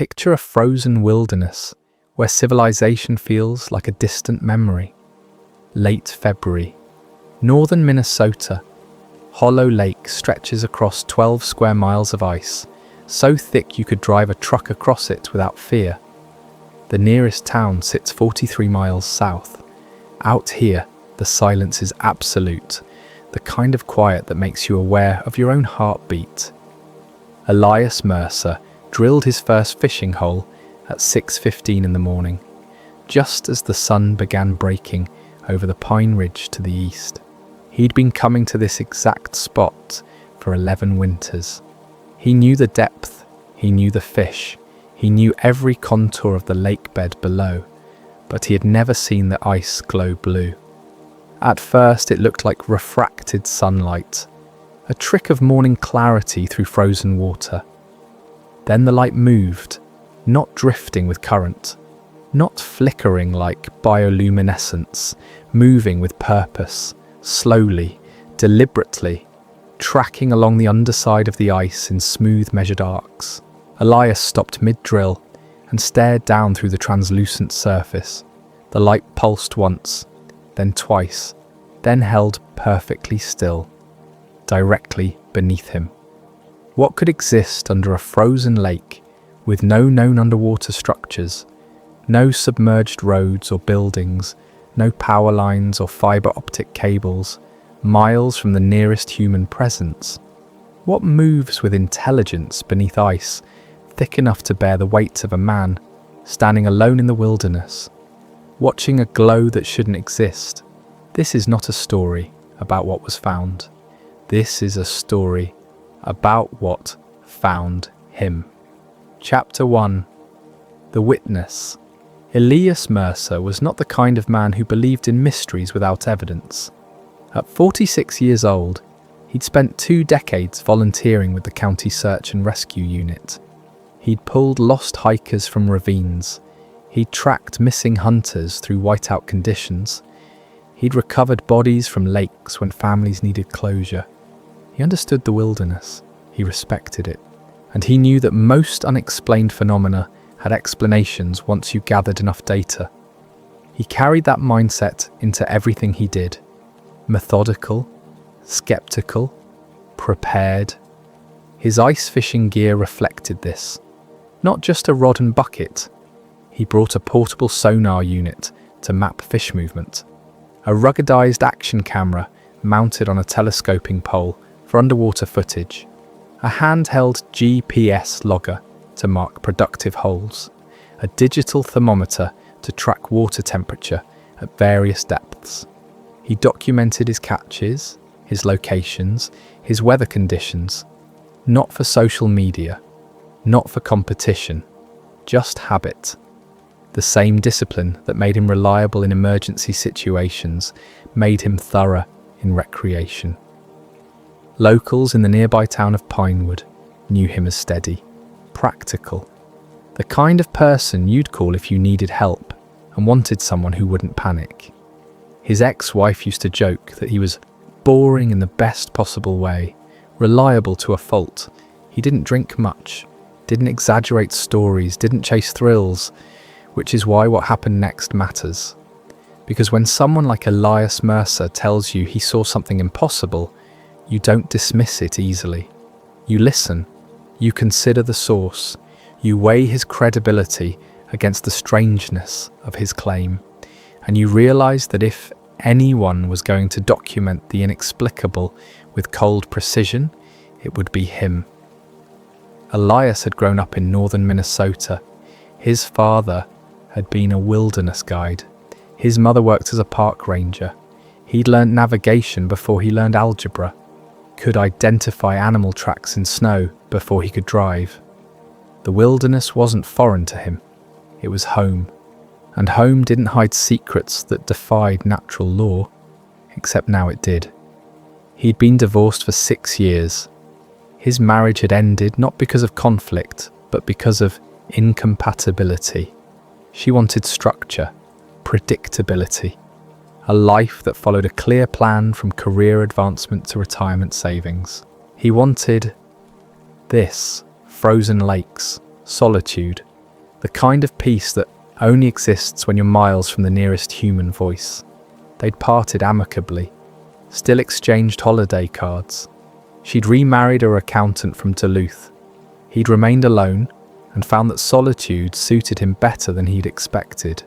Picture a frozen wilderness where civilization feels like a distant memory. Late February. Northern Minnesota. Hollow Lake stretches across 12 square miles of ice, so thick you could drive a truck across it without fear. The nearest town sits 43 miles south. Out here, the silence is absolute, the kind of quiet that makes you aware of your own heartbeat. Elias Mercer drilled his first fishing hole at 6:15 in the morning, just as the sun began breaking over the Pine Ridge to the east. He'd been coming to this exact spot for 11 winters. He knew the depth, he knew the fish, he knew every contour of the lake bed below, but he had never seen the ice glow blue. At first it looked like refracted sunlight, a trick of morning clarity through frozen water. Then the light moved, not drifting with current, not flickering like bioluminescence, moving with purpose, slowly, deliberately, tracking along the underside of the ice in smooth measured arcs. Elias stopped mid-drill and stared down through the translucent surface. The light pulsed once, then twice, then held perfectly still, directly beneath him. What could exist under a frozen lake with no known underwater structures, no submerged roads or buildings, no power lines or fiber optic cables, miles from the nearest human presence? What moves with intelligence beneath ice, thick enough to bear the weight of a man, standing alone in the wilderness, watching a glow that shouldn't exist? This is not a story about what was found. This is a story about what found him. Chapter 1. The Witness. Elias Mercer was not the kind of man who believed in mysteries without evidence. At 46 years old, he'd spent 2 decades volunteering with the county search and rescue unit. He'd pulled lost hikers from ravines. He'd tracked missing hunters through whiteout conditions. He'd recovered bodies from lakes when families needed closure. He understood the wilderness. He respected it. And he knew that most unexplained phenomena had explanations once you gathered enough data. He carried that mindset into everything he did. Methodical, skeptical, prepared. His ice fishing gear reflected this. Not just a rod and bucket. He brought a portable sonar unit to map fish movement, a ruggedized action camera mounted on a telescoping pole for underwater footage, a handheld GPS logger to mark productive holes, a digital thermometer to track water temperature at various depths. He documented his catches, his locations, his weather conditions, not for social media, not for competition, just habit. The same discipline that made him reliable in emergency situations made him thorough in recreation. Locals in the nearby town of Pinewood knew him as steady, practical, the kind of person you'd call if you needed help and wanted someone who wouldn't panic. His ex-wife used to joke that he was boring in the best possible way, reliable to a fault. He didn't drink much, didn't exaggerate stories, didn't chase thrills, which is why what happened next matters. Because when someone like Elias Mercer tells you he saw something impossible, you don't dismiss it easily. You listen, you consider the source, you weigh his credibility against the strangeness of his claim, and you realize that if anyone was going to document the inexplicable with cold precision, it would be him. Elias had grown up in northern Minnesota. His father had been a wilderness guide. His mother worked as a park ranger. He'd learned navigation before he learned algebra, could identify animal tracks in snow before he could drive. The wilderness wasn't foreign to him. It was home. And home didn't hide secrets that defied natural law, except now it did. He'd been divorced for 6 years. His marriage had ended not because of conflict, but because of incompatibility. She wanted structure, predictability, a life that followed a clear plan from career advancement to retirement savings. He wanted this: frozen lakes, solitude, The kind of peace that only exists when you're miles from the nearest human voice. They'd parted amicably, still exchanged holiday cards. She'd remarried her accountant from Duluth. He'd remained alone and found that solitude suited him better than he'd expected.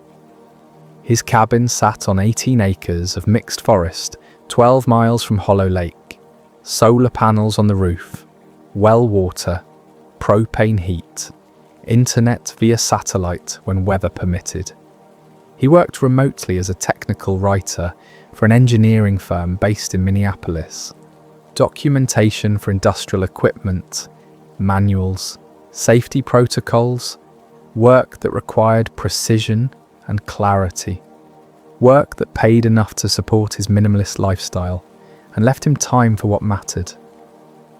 His cabin sat on 18 acres of mixed forest, 12 miles from Hollow Lake. Solar panels on the roof, well water, propane heat, internet via satellite when weather permitted. He worked remotely as a technical writer for an engineering firm based in Minneapolis. Documentation for industrial equipment, manuals, safety protocols, work that required precision and clarity. Work that paid enough to support his minimalist lifestyle and left him time for what mattered.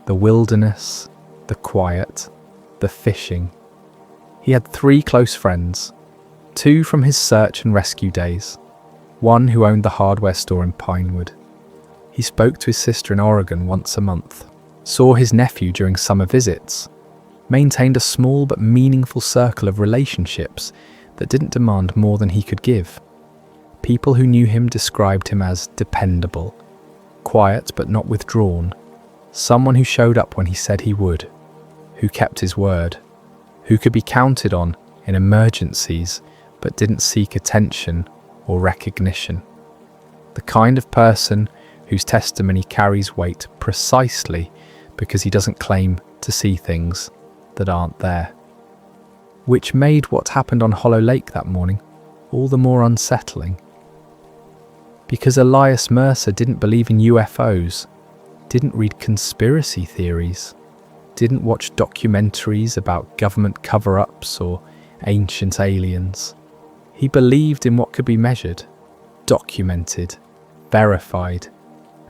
The wilderness, the quiet, the fishing. He had 3 close friends, 2 from his search and rescue days, one who owned the hardware store in Pinewood. He spoke to his sister in Oregon once a month, saw his nephew during summer visits, maintained a small but meaningful circle of relationships that didn't demand more than he could give. People who knew him described him as dependable, quiet but not withdrawn, someone who showed up when he said he would, who kept his word, who could be counted on in emergencies but didn't seek attention or recognition. The kind of person whose testimony carries weight precisely because he doesn't claim to see things that aren't there. Which made what happened on Hollow Lake that morning all the more unsettling. Because Elias Mercer didn't believe in UFOs, didn't read conspiracy theories, didn't watch documentaries about government cover-ups or ancient aliens. He believed in what could be measured, documented, verified,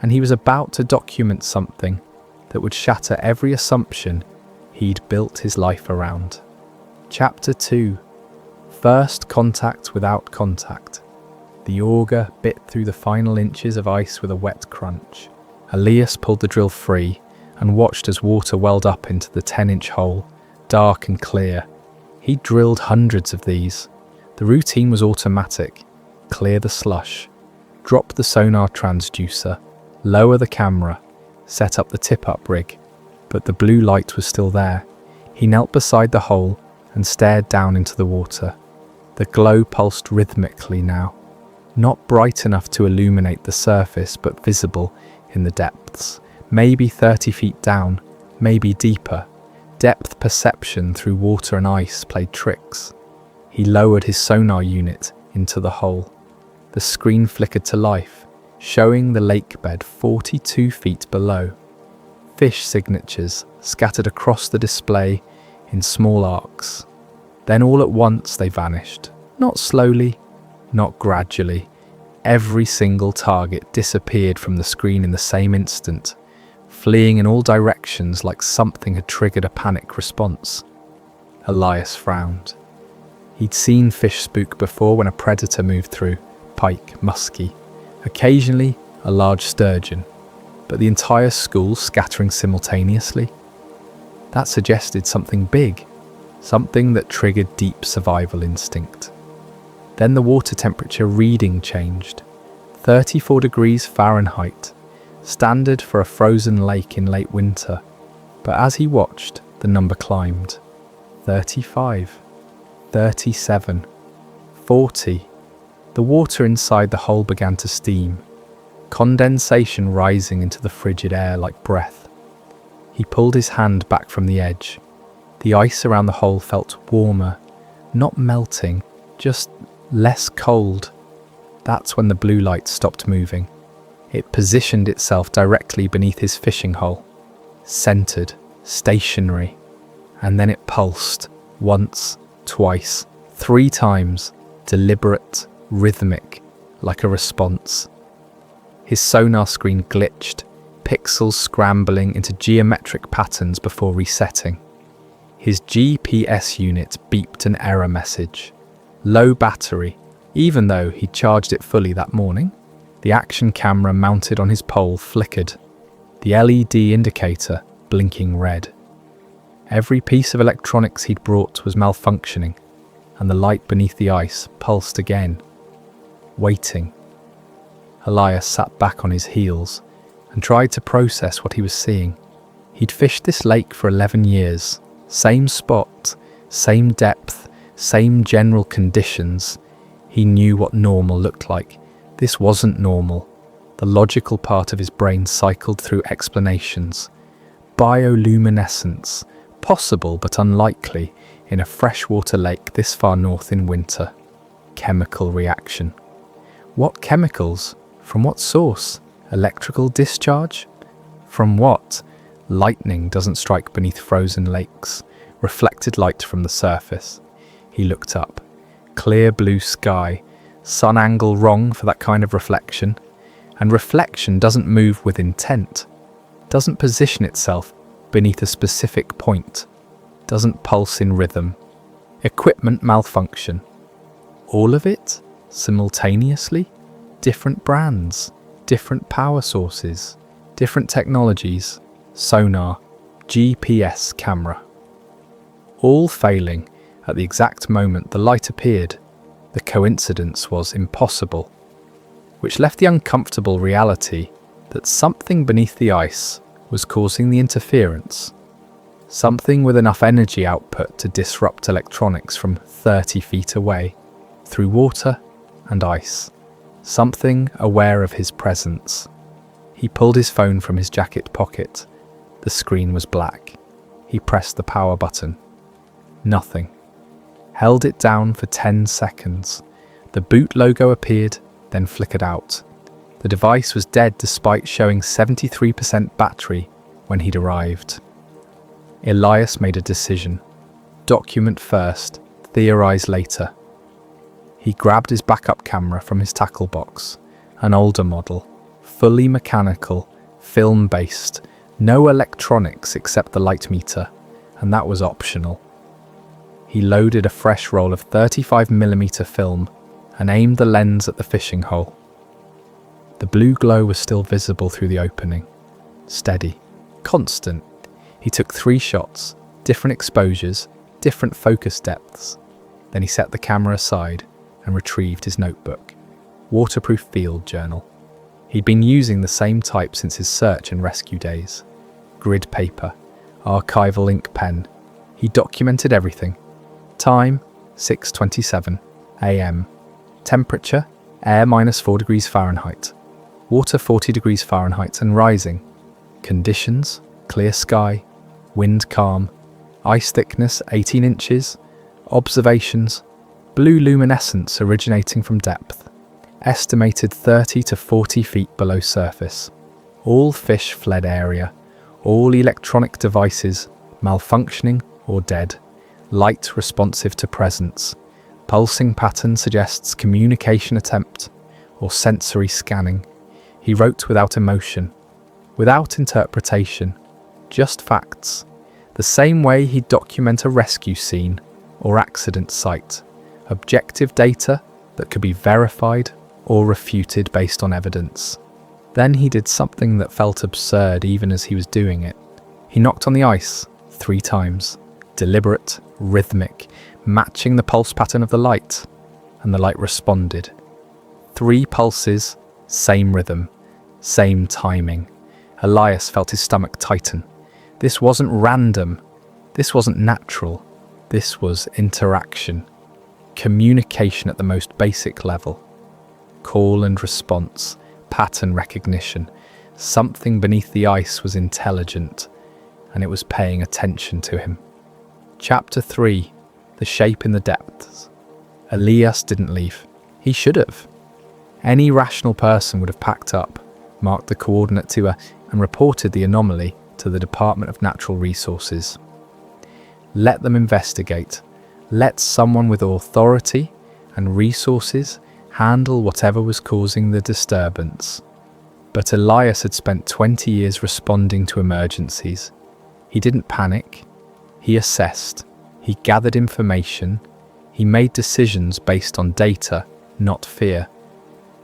and he was about to document something that would shatter every assumption he'd built his life around. Chapter 2. First contact without contact. The auger bit through the final inches of ice with a wet crunch. Elias pulled the drill free and watched as water welled up into the 10-inch hole, dark and clear. He'd drilled hundreds of these. The routine was automatic. Clear the slush, drop the sonar transducer, lower the camera, set up the tip-up rig. But the blue light was still there. He knelt beside the hole and stared down into the water. The glow pulsed rhythmically now, not bright enough to illuminate the surface, but visible in the depths. Maybe 30 feet down, maybe deeper. Depth perception through water and ice played tricks. He lowered his sonar unit into the hole. The screen flickered to life, showing the lake bed 42 feet below. Fish signatures scattered across the display in small arcs. Then all at once they vanished. Not slowly, not gradually. Every single target disappeared from the screen in the same instant, fleeing in all directions like something had triggered a panic response. Elias frowned. He'd seen fish spook before when a predator moved through, pike, muskie, occasionally a large sturgeon, but the entire school scattering simultaneously? That suggested something big, something that triggered deep survival instinct. Then the water temperature reading changed. 34 degrees Fahrenheit, standard for a frozen lake in late winter. But as he watched, the number climbed. 35, 37, 40. The water inside the hole began to steam, condensation rising into the frigid air like breath. He pulled his hand back from the edge. The ice around the hole felt warmer, not melting, just less cold. That's when the blue light stopped moving. It positioned itself directly beneath his fishing hole, centered, stationary, and then it pulsed, once, twice, 3 times, deliberate, rhythmic, like a response. His sonar screen glitched, pixels scrambling into geometric patterns before resetting. His GPS unit beeped an error message. Low battery, even though he'd charged it fully that morning. The action camera mounted on his pole flickered, the LED indicator blinking red. Every piece of electronics he'd brought was malfunctioning. and the light beneath the ice pulsed again. Waiting. Elias sat back on his heels and tried to process what he was seeing. He'd fished this lake for 11 years. Same spot, same depth, same general conditions. He knew what normal looked like. This wasn't normal. The logical part of his brain cycled through explanations. Bioluminescence, possible but unlikely in a freshwater lake this far north in winter. Chemical reaction. What chemicals? From what source? Electrical discharge? From what? Lightning doesn't strike beneath frozen lakes. Reflected light from the surface. He looked up. Clear blue sky. Sun angle wrong for that kind of reflection. And reflection doesn't move with intent. Doesn't position itself beneath a specific point. Doesn't pulse in rhythm. Equipment malfunction. All of it? Simultaneously? Different brands, different power sources, different technologies, sonar, GPS camera. All failing at the exact moment the light appeared. The coincidence was impossible, which left the uncomfortable reality that something beneath the ice was causing the interference. Something with enough energy output to disrupt electronics from 30 feet away, through water and ice. Something aware of his presence. He pulled his phone from his jacket pocket. The screen was black. He pressed the power button. Nothing. Held it down for 10 seconds. The boot logo appeared, then flickered out. The device was dead despite showing 73% battery when he'd arrived. Elias made a decision. Document first, theorize later. He grabbed his backup camera from his tackle box, an older model, fully mechanical, film-based, no electronics except the light meter, and that was optional. He loaded a fresh roll of 35mm film and aimed the lens at the fishing hole. The blue glow was still visible through the opening. Steady, constant. He took 3 shots, different exposures, different focus depths. Then he set the camera aside and retrieved his notebook. Waterproof field journal. He'd been using the same type since his search and rescue days. Grid paper, archival ink pen. He documented everything. Time, 6:27 a.m. Temperature, air -4 degrees Fahrenheit. Water 40 degrees Fahrenheit and rising. Conditions, clear sky, wind calm, ice thickness 18 inches. Observations, blue luminescence originating from depth. Estimated 30 to 40 feet below surface. All fish fled area. All electronic devices malfunctioning or dead. Light responsive to presence. Pulsing pattern suggests communication attempt or sensory scanning. He wrote without emotion, without interpretation, just facts. The same way he'd document a rescue scene or accident site. Objective data that could be verified or refuted based on evidence. Then he did something that felt absurd even as he was doing it. He knocked on the ice 3 times. Deliberate, rhythmic, matching the pulse pattern of the light, and the light responded. 3 pulses, same rhythm, same timing. Elias felt his stomach tighten. This wasn't random. This wasn't natural. This was interaction. Communication at the most basic level. Call and response, pattern recognition. Something beneath the ice was intelligent, and it was paying attention to him. Chapter 3. The shape in the depths. Elias didn't leave. He should have. Any rational person would have packed up, marked the coordinate to her, and reported the anomaly to the Department of Natural Resources. Let them investigate. Let someone with authority and resources handle whatever was causing the disturbance. But Elias had spent 20 years responding to emergencies. He didn't panic. He assessed. He gathered information. He made decisions based on data, not fear.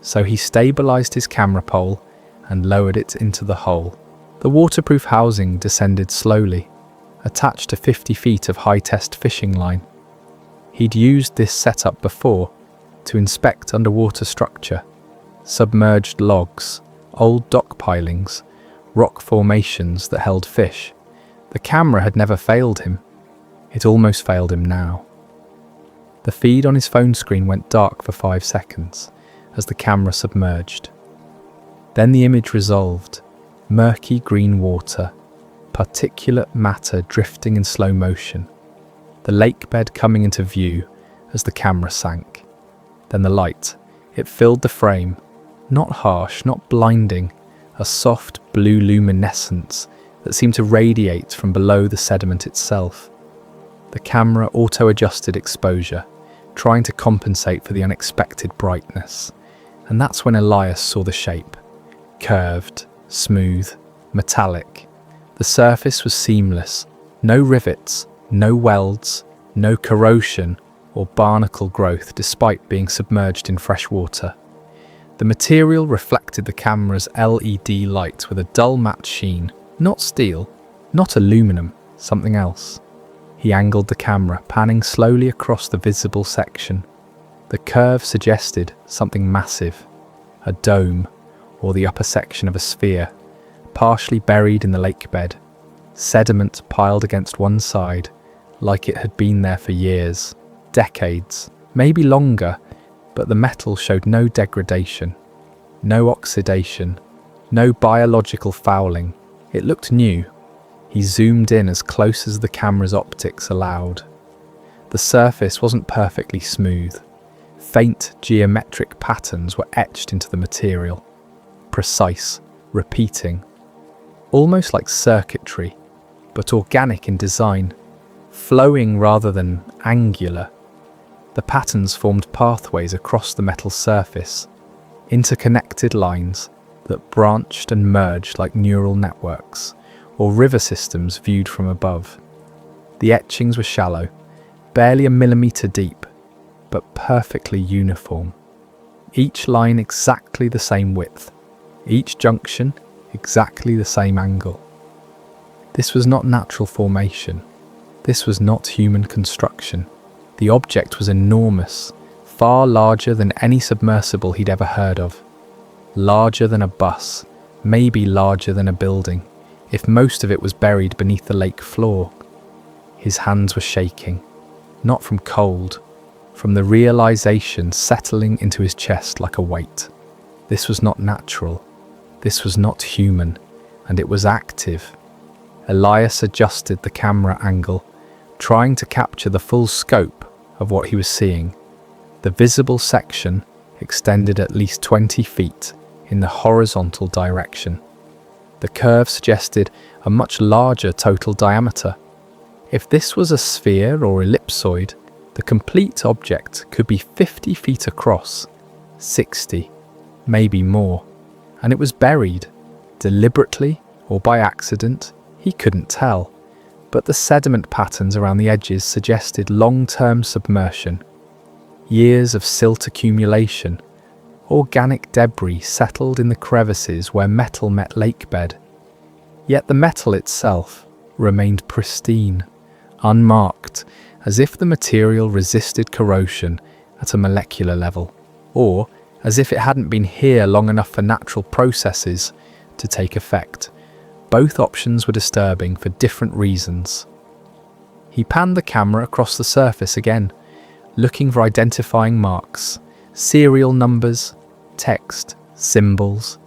So he stabilized his camera pole and lowered it into the hole. The waterproof housing descended slowly, attached to 50 feet of high-test fishing line. He'd used this setup before to inspect underwater structure, submerged logs, old dock pilings, rock formations that held fish. The camera had never failed him. It almost failed him now. The feed on his phone screen went dark for 5 seconds as the camera submerged. Then the image resolved. Murky green water, particulate matter drifting in slow motion. The lake bed coming into view as the camera sank. Then the light. It filled the frame. Not harsh, not blinding. A soft blue luminescence that seemed to radiate from below the sediment itself. The camera auto-adjusted exposure, trying to compensate for the unexpected brightness. And that's when Elias saw the shape. Curved, smooth, metallic. The surface was seamless. No rivets, no welds, no corrosion or barnacle growth despite being submerged in fresh water. The material reflected the camera's LED light with a dull matte sheen. Not steel, not aluminum, something else. He angled the camera, panning slowly across the visible section. The curve suggested something massive. A dome, or the upper section of a sphere, partially buried in the lake bed. Sediment piled against one side, like it had been there for years, decades, maybe longer, but the metal showed no degradation, no oxidation, no biological fouling. It looked new. He zoomed in as close as the camera's optics allowed. The surface wasn't perfectly smooth. Faint geometric patterns were etched into the material. Precise, repeating. Almost like circuitry, but organic in design. Flowing rather than angular. The patterns formed pathways across the metal surface. Interconnected lines that branched and merged like neural networks, or river systems viewed from above. The etchings were shallow, barely a millimetre deep, but perfectly uniform. Each line exactly the same width, each junction exactly the same angle. This was not natural formation. This was not human construction. The object was enormous, far larger than any submersible he'd ever heard of. Larger than a bus, maybe larger than a building, if most of it was buried beneath the lake floor. His hands were shaking, not from cold, from the realization settling into his chest like a weight. This was not natural. This was not human, and it was active. Elias adjusted the camera angle, trying to capture the full scope of what he was seeing. The visible section extended at least 20 feet in the horizontal direction. The curve suggested a much larger total diameter. If this was a sphere or ellipsoid, the complete object could be 50 feet across, 60, maybe more. And it was buried, deliberately or by accident, he couldn't tell. But the sediment patterns around the edges suggested long-term submersion. Years of silt accumulation. Organic debris settled in the crevices where metal met lake bed. Yet the metal itself remained pristine, unmarked, as if the material resisted corrosion at a molecular level, or as if it hadn't been here long enough for natural processes to take effect. Both options were disturbing for different reasons. He panned the camera across the surface again, looking for identifying marks, serial numbers, text, symbols,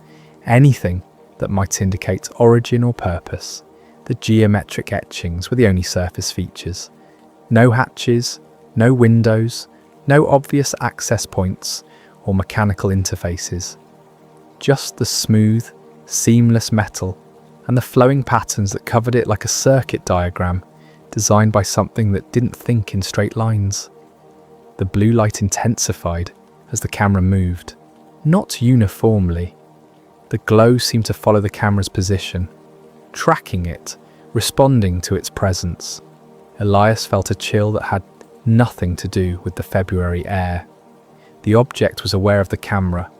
anything that might indicate origin or purpose. The geometric etchings were the only surface features. No hatches, no windows, no obvious access points or mechanical interfaces. Just the smooth, seamless metal and the flowing patterns that covered it like a circuit diagram designed by something that didn't think in straight lines. The blue light intensified as the camera moved, not uniformly. The glow seemed to follow the camera's position, tracking it, responding to its presence. Elias felt a chill that had nothing to do with the February air. The object was aware of the camera,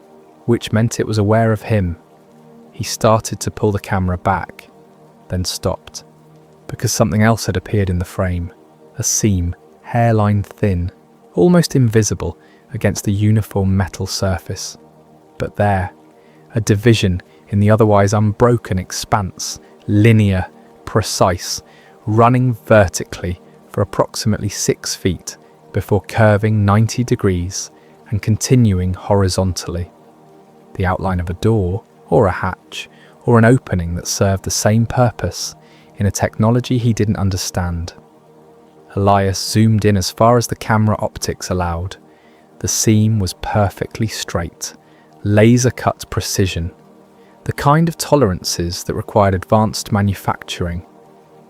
which meant it was aware of him. He started to pull the camera back, then stopped, because something else had appeared in the frame, a seam hairline thin, almost invisible against the uniform metal surface. But there, a division in the otherwise unbroken expanse, linear, precise, running vertically for approximately 6 feet before curving 90 degrees and continuing horizontally. The outline of a door, or a hatch, or an opening that served the same purpose in a technology he didn't understand. Elias zoomed in as far as the camera optics allowed. The seam was perfectly straight, laser-cut precision, the kind of tolerances that required advanced manufacturing,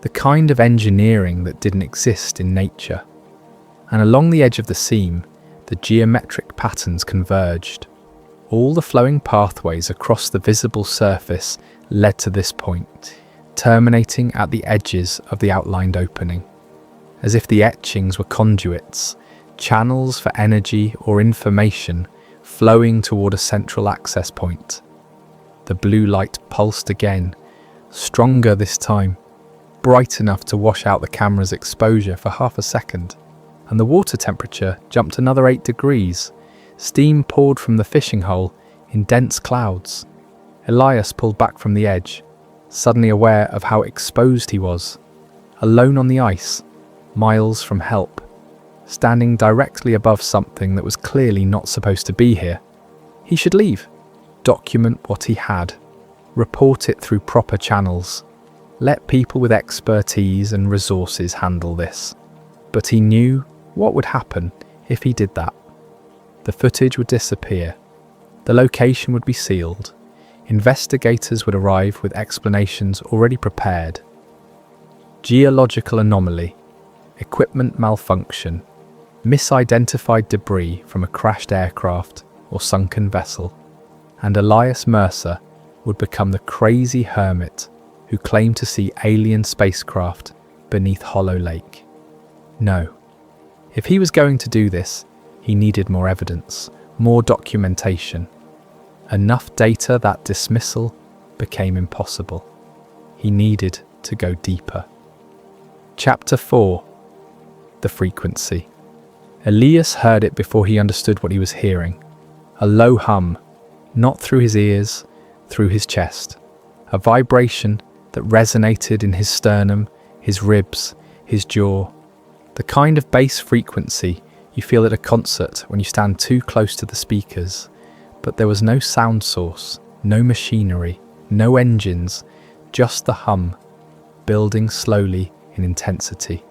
the kind of engineering that didn't exist in nature. And along the edge of the seam, the geometric patterns converged. All the flowing pathways across the visible surface led to this point, terminating at the edges of the outlined opening, as if the etchings were conduits, channels for energy or information flowing toward a central access point. The blue light pulsed again, stronger this time, bright enough to wash out the camera's exposure for half a second, and the water temperature jumped another 8 degrees. Steam poured from the fishing hole in dense clouds. Elias pulled back from the edge, suddenly aware of how exposed he was, alone on the ice, miles from help, standing directly above something that was clearly not supposed to be here. He should leave, document what he had, report it through proper channels, let people with expertise and resources handle this. But he knew what would happen if he did that. The footage would disappear. The location would be sealed. Investigators would arrive with explanations already prepared. Geological anomaly, equipment malfunction, misidentified debris from a crashed aircraft or sunken vessel, and Elias Mercer would become the crazy hermit who claimed to see alien spacecraft beneath Hollow Lake. No. If he was going to do this, he needed more evidence, more documentation. Enough data that dismissal became impossible. He needed to go deeper. Chapter 4. The frequency. Elias heard it before he understood what he was hearing. A low hum, not through his ears, through his chest. A vibration that resonated in his sternum, his ribs, his jaw. The kind of bass frequency you feel at a concert when you stand too close to the speakers. But there was no sound source, no machinery, no engines, just the hum, building slowly in intensity.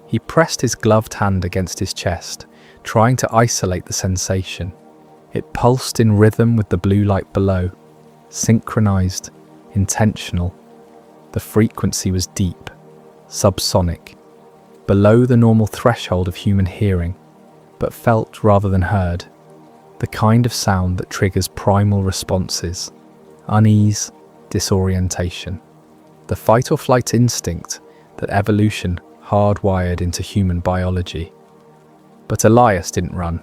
He pressed his gloved hand against his chest, trying to isolate the sensation. It pulsed in rhythm with the blue light below, synchronized, intentional. The frequency was deep, subsonic, below the normal threshold of human hearing, but felt rather than heard. The kind of sound that triggers primal responses, unease, disorientation. The fight or flight instinct that evolution hardwired into human biology. But Elias didn't run.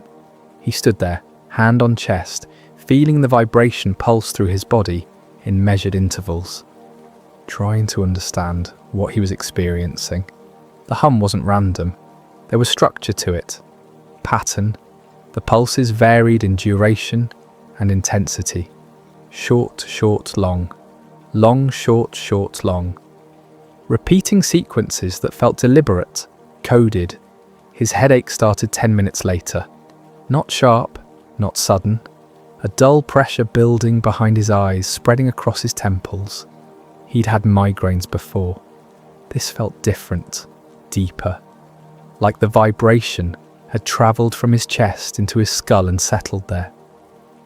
He stood there, hand on chest, feeling the vibration pulse through his body in measured intervals, trying to understand what he was experiencing. The hum wasn't random. There was structure to it, pattern. The pulses varied in duration and intensity. Short, short, long. Long, short, short, long. Repeating sequences that felt deliberate, coded. His headache started 10 minutes later. Not sharp, not sudden. A dull pressure building behind his eyes, spreading across his temples. He'd had migraines before. This felt different, deeper. Like the vibration had travelled from his chest into his skull and settled there.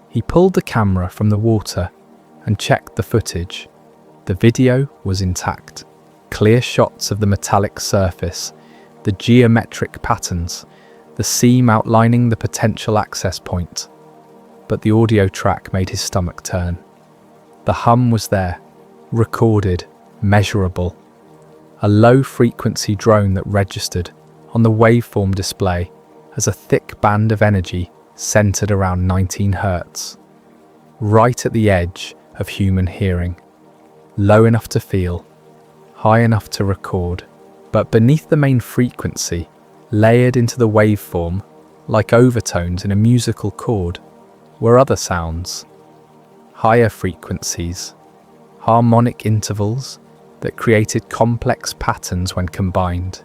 He pulled the camera from the water and checked the footage. The video was intact. Clear shots of the metallic surface, the geometric patterns, the seam outlining the potential access point. But the audio track made his stomach turn. The hum was there, recorded, measurable. A low-frequency drone that registered on the waveform display as a thick band of energy centered around 19 Hz, right at the edge of human hearing, low enough to feel, high enough to record. But beneath the main frequency, Layered into the waveform, like overtones in a musical chord, were other sounds. Higher frequencies, harmonic intervals that created complex patterns when combined.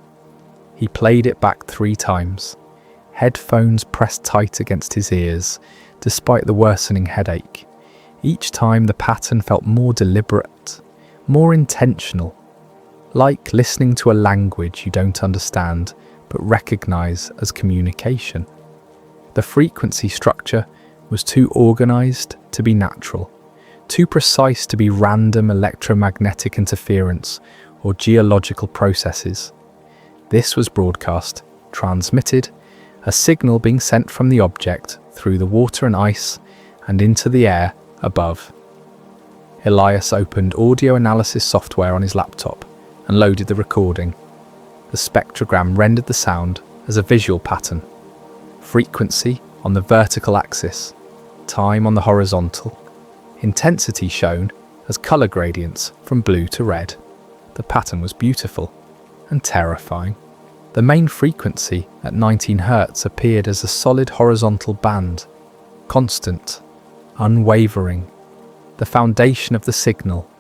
He played it back 3 times, headphones pressed tight against his ears, despite the worsening headache. Each time the pattern felt more deliberate, more intentional, like listening to a language you don't understand but recognize as communication. The frequency structure was too organized to be natural, too precise to be random electromagnetic interference or geological processes. This was broadcast, transmitted, a signal being sent from the object through the water and ice and into the air above. Elias opened audio analysis software on his laptop and loaded the recording. The spectrogram rendered the sound as a visual pattern. Frequency on the vertical axis, time on the horizontal, intensity shown as color gradients from blue to red. The pattern was beautiful and terrifying. The main frequency at 19 Hz appeared as a solid horizontal band, constant, unwavering, the foundation of the signal.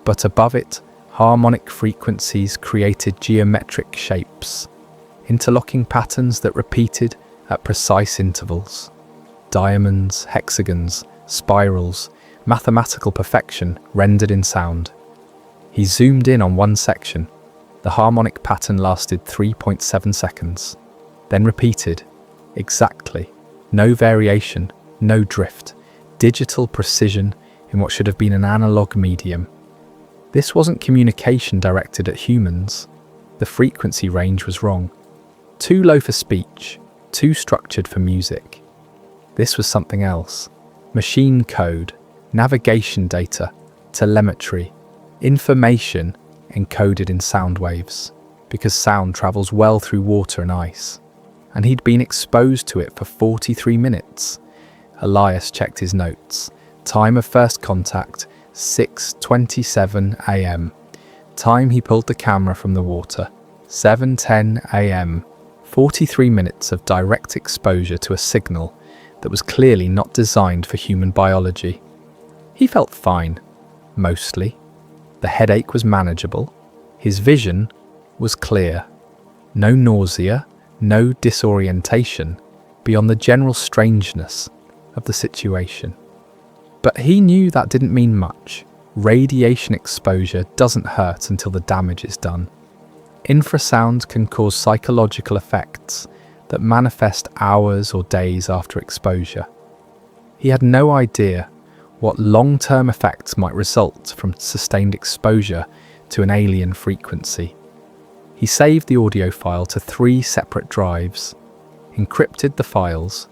But above it, harmonic frequencies created geometric shapes, interlocking patterns that repeated at precise intervals. Diamonds, hexagons, spirals, mathematical perfection rendered in sound. He zoomed in on one section. The harmonic pattern lasted 3.7 seconds, then repeated, exactly, no variation, no drift, digital precision in what should have been an analog medium. This wasn't communication directed at humans. The frequency range was wrong. Too low for speech, too structured for music. This was something else. Machine code, navigation data, telemetry, information encoded in sound waves, because sound travels well through water and ice. And he'd been exposed to it for 43 minutes. Elias checked his notes. Time of first contact, 6:27 a.m. Time he pulled the camera from the water, 7:10 a.m. 43 minutes of direct exposure to a signal that was clearly not designed for human biology. He felt fine, mostly. The headache was manageable. His vision was clear. No nausea, no disorientation, beyond the general strangeness of the situation. But he knew that didn't mean much. Radiation exposure doesn't hurt until the damage is done. Infrasound can cause psychological effects that manifest hours or days after exposure. He had no idea what long-term effects might result from sustained exposure to an alien frequency. He saved the audio file to 3 separate drives, encrypted the files,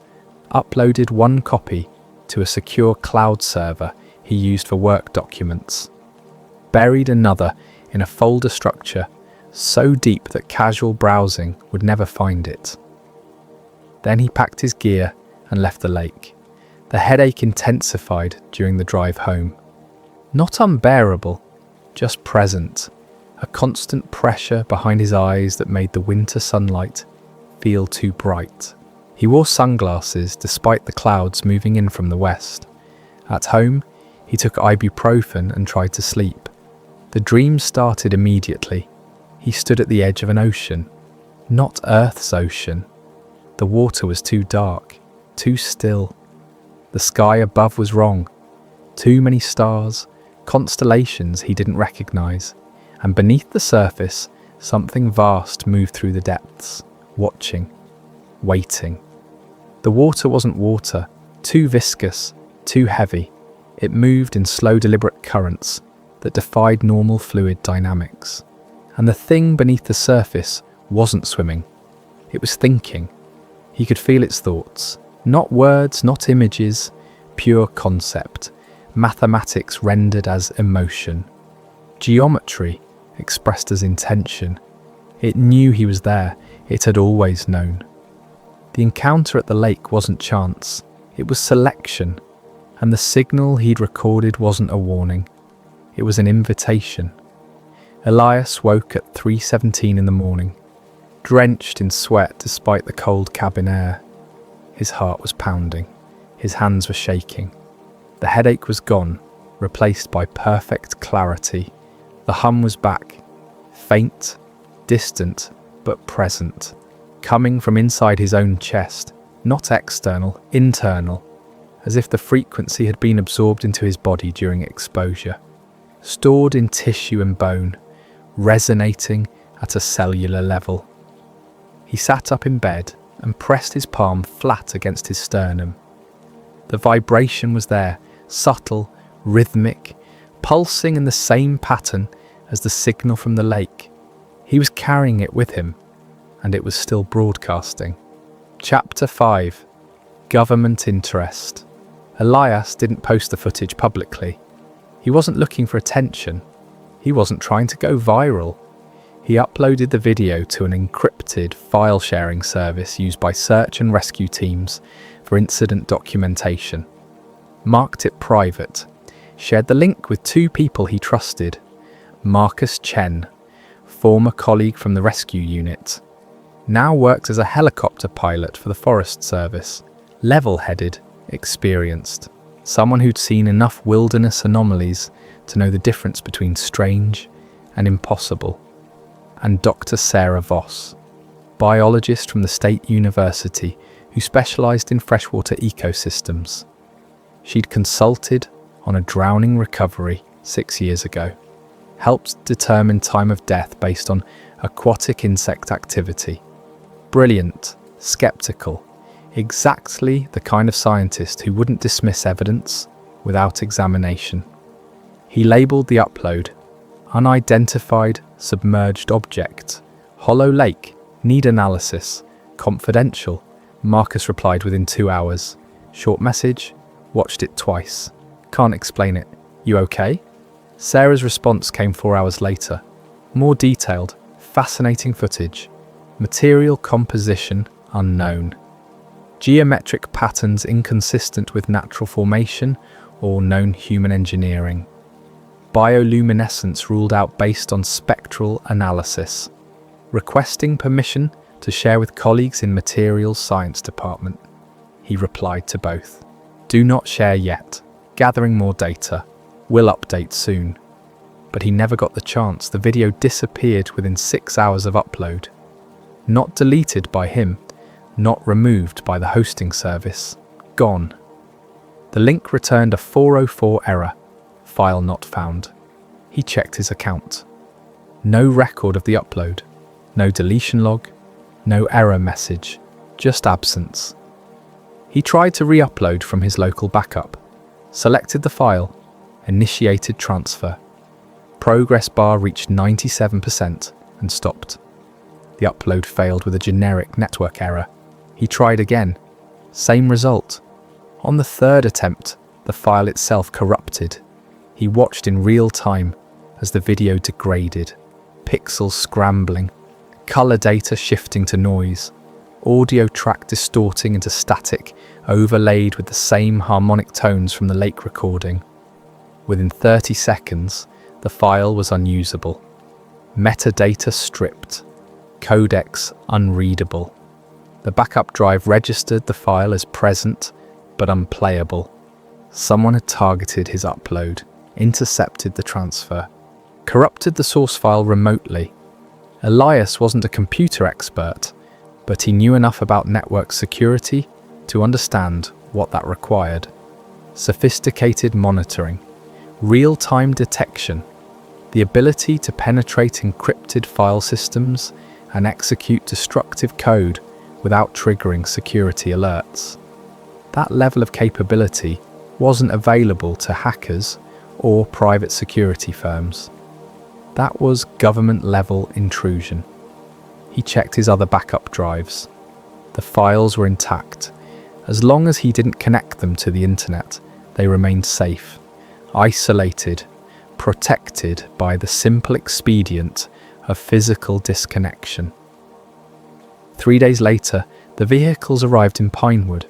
uploaded one copy to a secure cloud server he used for work documents, buried another in a folder structure so deep that casual browsing would never find it. Then he packed his gear and left the lake. The headache intensified during the drive home. Not unbearable, just present, a constant pressure behind his eyes that made the winter sunlight feel too bright. He wore sunglasses despite the clouds moving in from the west. At home, he took ibuprofen and tried to sleep. The dream started immediately. He stood at the edge of an ocean, not Earth's ocean. The water was too dark, too still. The sky above was wrong. Too many stars, constellations he didn't recognize. And beneath the surface, something vast moved through the depths, watching, waiting. The water wasn't water, too viscous, too heavy. It moved in slow, deliberate currents that defied normal fluid dynamics. And the thing beneath the surface wasn't swimming. It was thinking. He could feel its thoughts. Not words, not images, pure concept. Mathematics rendered as emotion. Geometry expressed as intention. It knew he was there. It had always known. The encounter at the lake wasn't chance. It was selection. And the signal he'd recorded wasn't a warning. It was an invitation. Elias woke at 3:17 in the morning, drenched in sweat despite the cold cabin air. His heart was pounding. His hands were shaking. The headache was gone, replaced by perfect clarity. The hum was back, faint, distant, but present, coming from inside his own chest, not external, internal, as if the frequency had been absorbed into his body during exposure, stored in tissue and bone, resonating at a cellular level. He sat up in bed and pressed his palm flat against his sternum. The vibration was there, subtle, rhythmic, pulsing in the same pattern as the signal from the lake. He was carrying it with him, and it was still broadcasting. Chapter 5. Government Interest. Elias didn't post the footage publicly. He wasn't looking for attention. He wasn't trying to go viral. He uploaded the video to an encrypted file-sharing service used by search and rescue teams for incident documentation. Marked it private. Shared the link with 2 people he trusted. Marcus Chen, former colleague from the rescue unit, now worked as a helicopter pilot for the Forest Service. Level-headed, experienced. Someone who'd seen enough wilderness anomalies to know the difference between strange and impossible. And Dr. Sarah Voss, biologist from the State University who specialised in freshwater ecosystems. She'd consulted on a drowning recovery 6 years ago, helped determine time of death based on aquatic insect activity. Brilliant, sceptical, exactly the kind of scientist who wouldn't dismiss evidence without examination. He labelled the upload Unidentified Submerged Object, Hollow Lake, Need Analysis, Confidential. Marcus replied within 2 hours. Short message, watched it twice. Can't explain it. You okay? Sarah's response came 4 hours later. More detailed, fascinating footage. Material composition unknown. Geometric patterns inconsistent with natural formation or known human engineering. Bioluminescence ruled out based on spectral analysis. Requesting permission to share with colleagues in Materials Science Department. He replied to both. Do not share yet. Gathering more data. Will update soon. But he never got the chance. The video disappeared within 6 hours of upload. Not deleted by him, not removed by the hosting service. Gone. The link returned a 404 error. File not found. He checked his account. No record of the upload. No deletion log. No error message. Just absence. He tried to re-upload from his local backup. Selected the file. Initiated transfer. Progress bar reached 97% and stopped. The upload failed with a generic network error. He tried again. Same result. On the 3rd attempt, the file itself corrupted. He watched in real time as the video degraded. Pixels scrambling. Color data shifting to noise. Audio track distorting into static, overlaid with the same harmonic tones from the lake recording. Within 30 seconds, the file was unusable. Metadata stripped. Codecs unreadable. The backup drive registered the file as present, but unplayable. Someone had targeted his upload, intercepted the transfer, corrupted the source file remotely. Elias wasn't a computer expert, but he knew enough about network security to understand what that required. Sophisticated monitoring, real-time detection, the ability to penetrate encrypted file systems and execute destructive code without triggering security alerts. That level of capability wasn't available to hackers or private security firms. That was government-level intrusion. He checked his other backup drives. The files were intact. As long as he didn't connect them to the internet, they remained safe, isolated, protected by the simple expedient of physical disconnection. 3 days later, the vehicles arrived in Pinewood.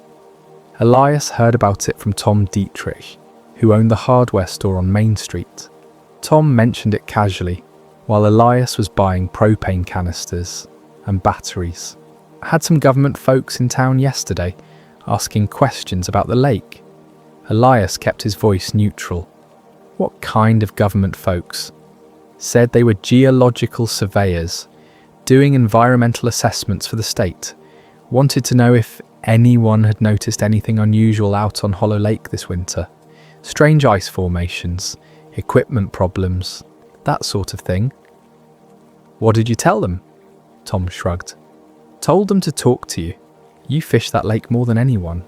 Elias heard about it from Tom Dietrich, who owned the hardware store on Main Street. Tom mentioned it casually, while Elias was buying propane canisters. and batteries. I had some government folks in town yesterday asking questions about the lake. Elias kept his voice neutral. What kind of government folks? Said they were geological surveyors, doing environmental assessments for the state. Wanted to know if anyone had noticed anything unusual out on Hollow Lake this winter. Strange ice formations, equipment problems, that sort of thing. What did you tell them? Tom shrugged. Told them to talk to you. You fish that lake more than anyone.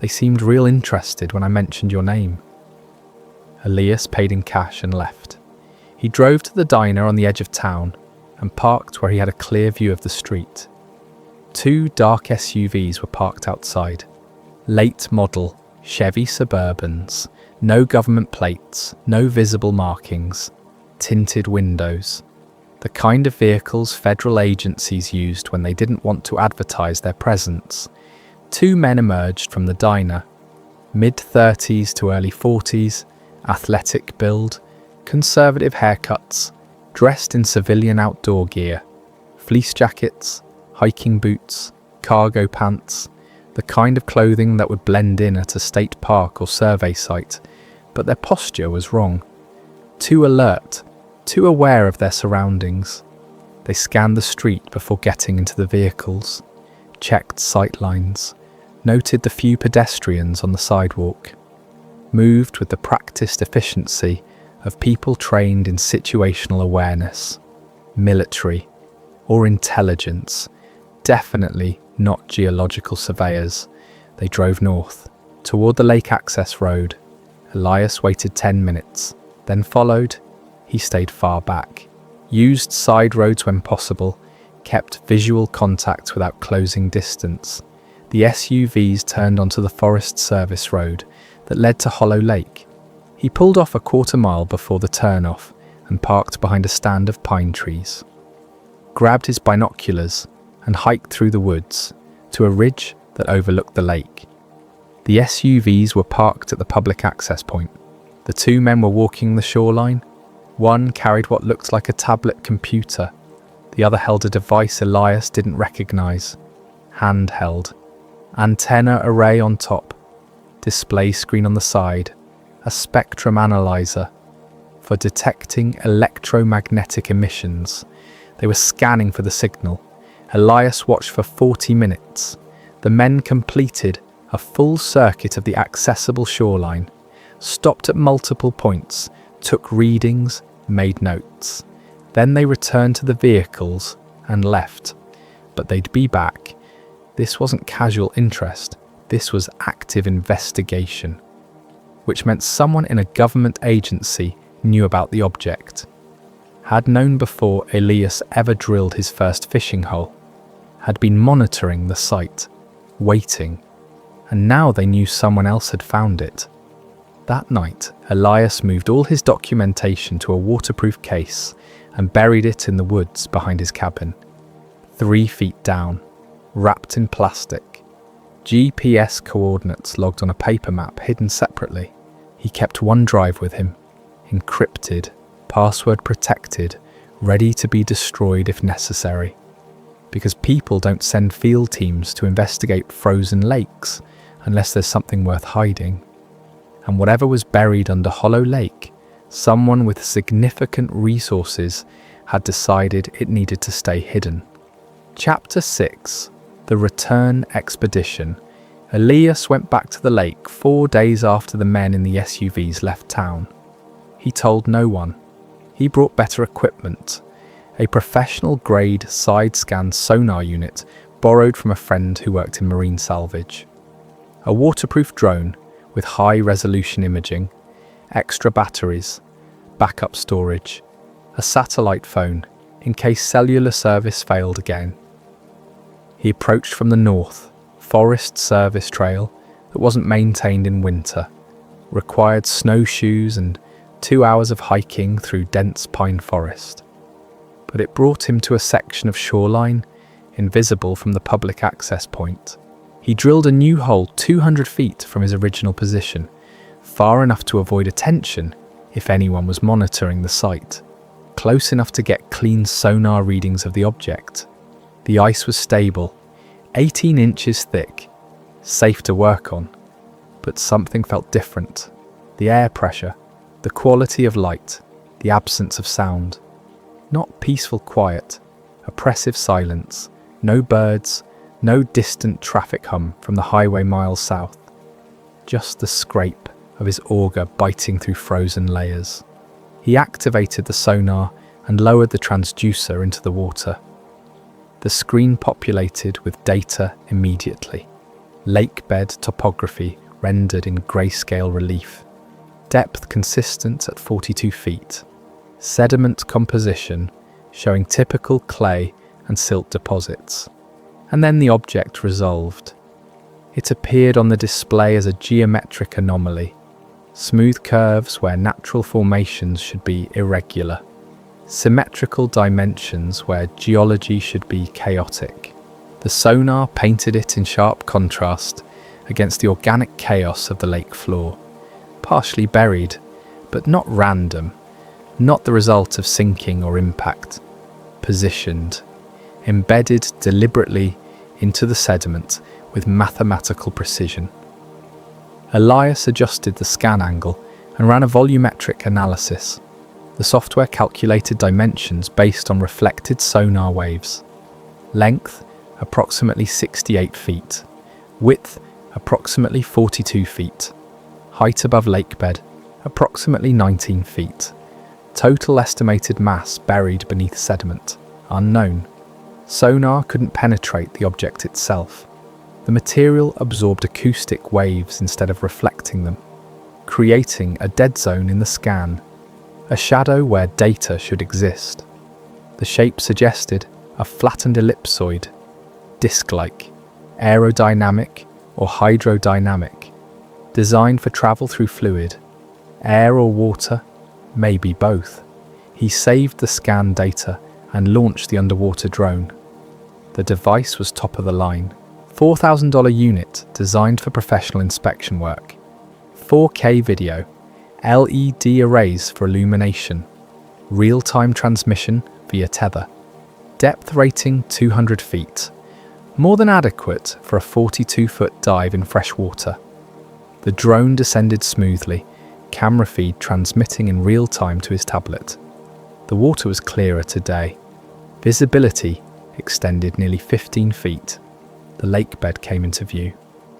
They seemed real interested when I mentioned your name. Elias paid in cash and left. He drove to the diner on the edge of town and parked where he had a clear view of the street. 2 dark SUVs were parked outside. Late model Chevy Suburbans. No government plates, no visible markings. Tinted windows. The kind of vehicles federal agencies used when they didn't want to advertise their presence. 2 men emerged from the diner. Mid-30s to early 40s, athletic build, conservative haircuts, dressed in civilian outdoor gear. Fleece jackets, hiking boots, cargo pants, the kind of clothing that would blend in at a state park or survey site, but their posture was wrong. Too alert, too aware of their surroundings. They scanned the street before getting into the vehicles, checked sightlines, noted the few pedestrians on the sidewalk, moved with the practiced efficiency of people trained in situational awareness, military, or intelligence, definitely not geological surveyors. They drove north, toward the lake access road. Elias waited 10 minutes, then followed. He stayed far back, used side roads when possible, kept visual contact without closing distance. The SUVs turned onto the Forest Service road that led to Hollow Lake. He pulled off a quarter-mile before the turnoff and parked behind a stand of pine trees. Grabbed his binoculars and hiked through the woods to a ridge that overlooked the lake. The SUVs were parked at the public access point. The 2 men were walking the shoreline. One carried what looked like a tablet computer. The other held a device Elias didn't recognize. Handheld. Antenna array on top. Display screen on the side. A spectrum analyzer for detecting electromagnetic emissions. They were scanning for the signal. Elias watched for 40 minutes. The men completed a full circuit of the accessible shoreline, stopped at multiple points, took readings, made notes. Then they returned to the vehicles and left. But they'd be back. This wasn't casual interest. This was active investigation, which meant someone in a government agency knew about the object. Had known before Elias ever drilled his first fishing hole. Had been monitoring the site, waiting. And now they knew someone else had found it. That night, Elias moved all his documentation to a waterproof case and buried it in the woods behind his cabin. 3 feet down, wrapped in plastic. GPS coordinates logged on a paper map hidden separately. He kept OneDrive with him, encrypted, password protected, ready to be destroyed if necessary. Because people don't send field teams to investigate frozen lakes unless there's something worth hiding. And whatever was buried under Hollow Lake, someone with significant resources had decided it needed to stay hidden. Chapter 6. The Return Expedition. Elias went back to the lake 4 days after the men in the SUVs left town. He told no one. He brought better equipment. A professional-grade side-scan sonar unit borrowed from a friend who worked in marine salvage. A waterproof drone with high-resolution imaging, extra batteries, backup storage, a satellite phone in case cellular service failed again. He approached from the north, Forest Service trail that wasn't maintained in winter, required snowshoes and 2 hours of hiking through dense pine forest. But it brought him to a section of shoreline, invisible from the public access point. He drilled a new hole 200 feet from his original position, far enough to avoid attention if anyone was monitoring the site, close enough to get clean sonar readings of the object. The ice was stable, 18 inches thick, safe to work on. But something felt different. The air pressure, the quality of light, the absence of sound. Not peaceful quiet, oppressive silence, no birds, no distant traffic hum from the highway miles south. Just the scrape of his auger biting through frozen layers. He activated the sonar and lowered the transducer into the water. The screen populated with data immediately. Lakebed topography rendered in grayscale relief. Depth consistent at 42 feet. Sediment composition showing typical clay and silt deposits. And then the object resolved. It appeared on the display as a geometric anomaly. Smooth curves where natural formations should be irregular. Symmetrical dimensions where geology should be chaotic. The sonar painted it in sharp contrast against the organic chaos of the lake floor. Partially buried, but not random, not the result of sinking or impact. Positioned, embedded deliberately into the sediment with mathematical precision. Elias adjusted the scan angle and ran a volumetric analysis. The software calculated dimensions based on reflected sonar waves. Length, approximately 68 feet. Width, approximately 42 feet. Height above lakebed, approximately 19 feet. Total estimated mass buried beneath sediment, unknown. Sonar couldn't penetrate the object itself. The material absorbed acoustic waves instead of reflecting them, creating a dead zone in the scan, a shadow where data should exist. The shape suggested a flattened ellipsoid, disc-like, aerodynamic or hydrodynamic, designed for travel through fluid, air or water, maybe both. He saved the scan data and launched the underwater drone. The device was top of the line. $4,000 unit designed for professional inspection work. 4K video, LED arrays for illumination, real-time transmission via tether. Depth rating 200 feet, more than adequate for a 42-foot dive in fresh water. The drone descended smoothly, camera feed transmitting in real time to his tablet. The water was clearer today. Visibility extended nearly 15 feet. The lakebed came into view.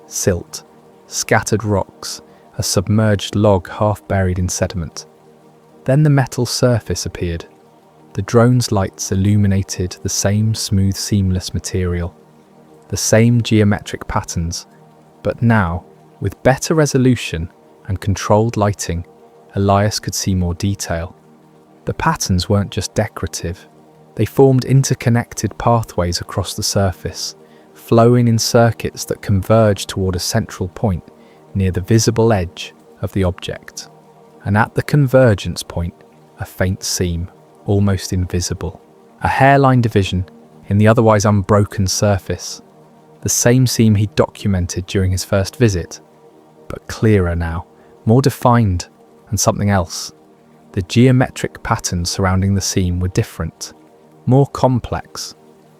Silt, scattered rocks, a submerged log half buried in sediment. Then the metal surface appeared. The drone's lights illuminated the same smooth, seamless material, the same geometric patterns, but now, with better resolution and controlled lighting, Elias could see more detail. The patterns weren't just decorative. They formed interconnected pathways across the surface, flowing in circuits that converged toward a central point near the visible edge of the object. And at the convergence point, a faint seam, almost invisible. A hairline division in the otherwise unbroken surface. The same seam he'd documented during his first visit, but clearer now, more defined, and something else. The geometric patterns surrounding the seam were different, more complex,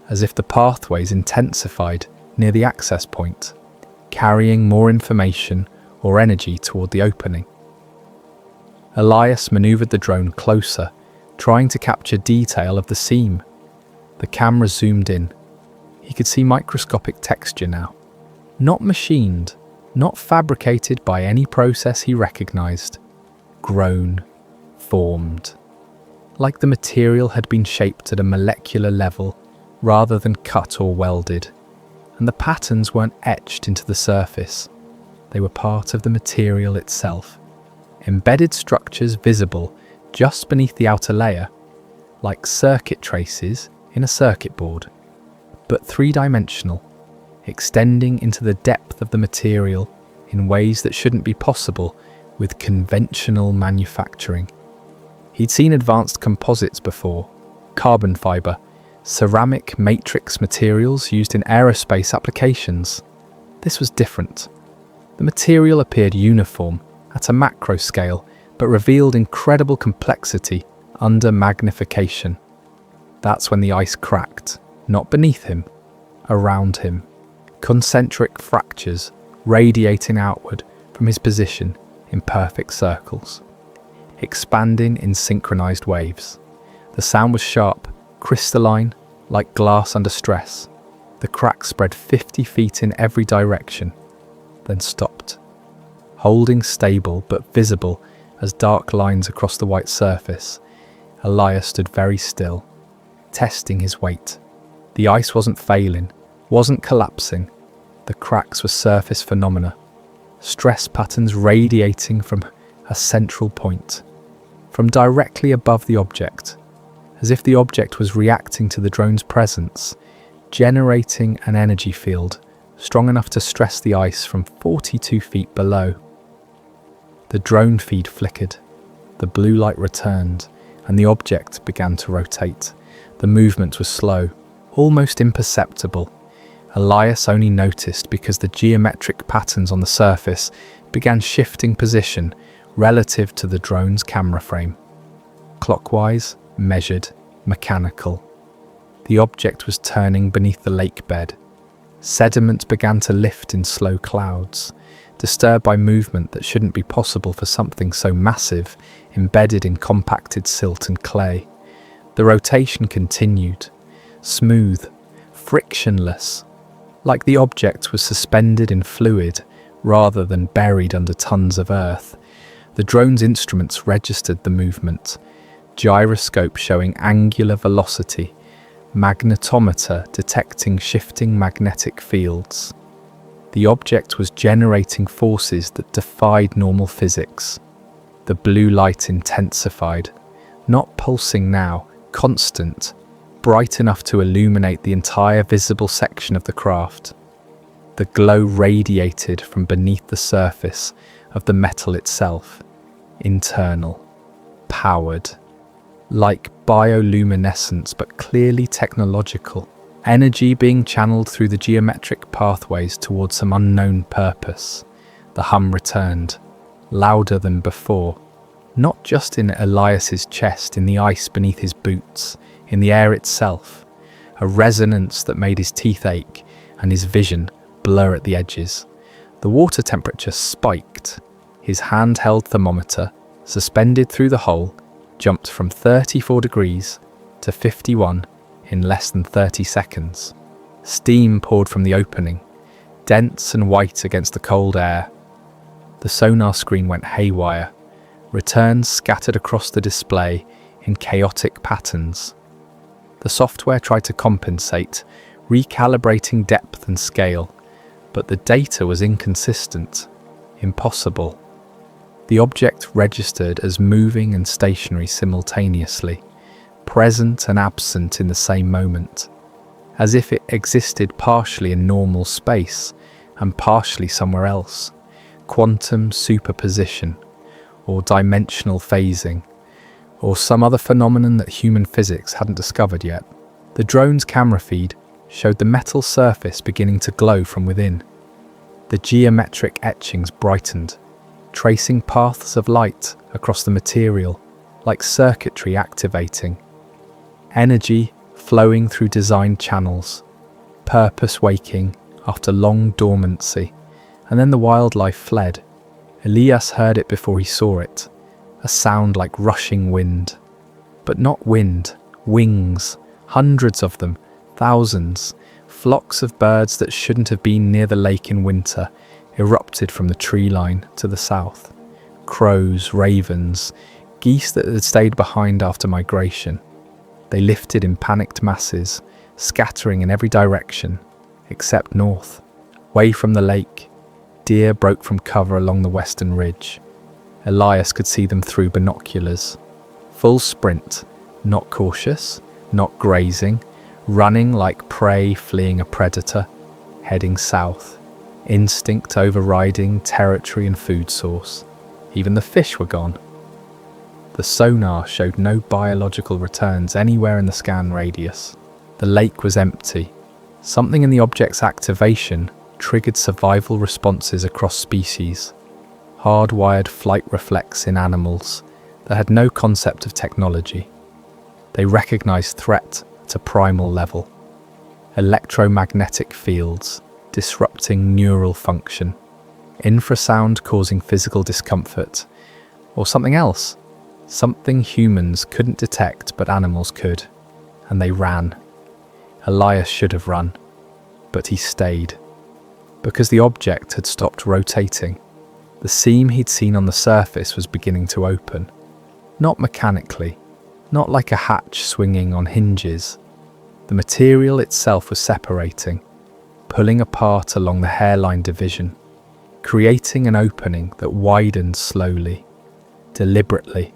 as if the pathways intensified near the access point, carrying more information or energy toward the opening. Elias maneuvered the drone closer, trying to capture detail of the seam. The camera zoomed in. He could see microscopic texture now. Not machined, not fabricated by any process he recognized. Grown, formed. Like the material had been shaped at a molecular level rather than cut or welded. And the patterns weren't etched into the surface. They were part of the material itself. Embedded structures visible just beneath the outer layer, like circuit traces in a circuit board, but three-dimensional, extending into the depth of the material in ways that shouldn't be possible with conventional manufacturing. He'd seen advanced composites before, carbon fiber, ceramic matrix materials used in aerospace applications. This was different. The material appeared uniform at a macro scale, but revealed incredible complexity under magnification. That's when the ice cracked. not beneath him, around him, concentric fractures radiating outward from his position in perfect circles, expanding in synchronized waves. The sound was sharp, crystalline, like glass under stress. The crack spread 50 feet in every direction, then stopped. Holding stable but visible as dark lines across the white surface, Elias stood very still, testing his weight. The ice wasn't failing, wasn't collapsing. The cracks were surface phenomena, stress patterns radiating from a central point, from directly above the object, as if the object was reacting to the drone's presence, generating an energy field strong enough to stress the ice from 42 feet below. The drone feed flickered, the blue light returned, and the object began to rotate. The movement was slow, almost imperceptible. Elias only noticed because the geometric patterns on the surface began shifting position relative to the drone's camera frame. Clockwise, measured, mechanical. The object was turning beneath the lake bed. Sediment began to lift in slow clouds, disturbed by movement that shouldn't be possible for something so massive, embedded in compacted silt and clay. The rotation continued, smooth, frictionless, like the object was suspended in fluid rather than buried under tons of earth. The drone's instruments registered the movement, gyroscope showing angular velocity, magnetometer detecting shifting magnetic fields. The object was generating forces that defied normal physics. The blue light intensified, not pulsing now, constant, bright enough to illuminate the entire visible section of the craft. The glow radiated from beneath the surface of the metal itself, internal, powered, like bioluminescence but clearly technological, energy being channeled through the geometric pathways towards some unknown purpose. The hum returned, louder than before, not just in Elias's chest, in the ice beneath his boots, in the air itself, a resonance that made his teeth ache and his vision blur at the edges. The water temperature spiked. His handheld thermometer, suspended through the hole, jumped from 34 degrees to 51 in less than 30 seconds. Steam poured from the opening, dense and white against the cold air. The sonar screen went haywire, returns scattered across the display in chaotic patterns. The software tried to compensate, recalibrating depth and scale, but the data was inconsistent, impossible. The object registered as moving and stationary simultaneously, present and absent in the same moment, as if it existed partially in normal space and partially somewhere else, quantum superposition, or dimensional phasing, or some other phenomenon that human physics hadn't discovered yet. The drone's camera feed showed the metal surface beginning to glow from within. The geometric etchings brightened, tracing paths of light across the material, like circuitry activating. Energy flowing through designed channels, purpose waking after long dormancy, and then the wildlife fled. Elias heard it before he saw it, a sound like rushing wind. But not wind, wings, hundreds of them, thousands, flocks of birds that shouldn't have been near the lake in winter, erupted from the tree line to the south. Crows, ravens, geese that had stayed behind after migration. They lifted in panicked masses, scattering in every direction, except north. Away from the lake, deer broke from cover along the western ridge. Elias could see them through binoculars. Full sprint, not cautious, not grazing, running like prey fleeing a predator, heading south. Instinct overriding territory and food source. Even the fish were gone. The sonar showed no biological returns anywhere in the scan radius. The lake was empty. Something in the object's activation triggered survival responses across species, hardwired flight reflex in animals that had no concept of technology. They recognized threat at a primal level. electromagnetic fields disrupting neural function, infrasound causing physical discomfort, or something else, something humans couldn't detect but animals could, and they ran. Elias should have run, but he stayed, because the object had stopped rotating. The seam he'd seen on the surface was beginning to open, not mechanically, not like a hatch swinging on hinges. The material itself was separating, pulling apart along the hairline division, creating an opening that widened slowly, deliberately.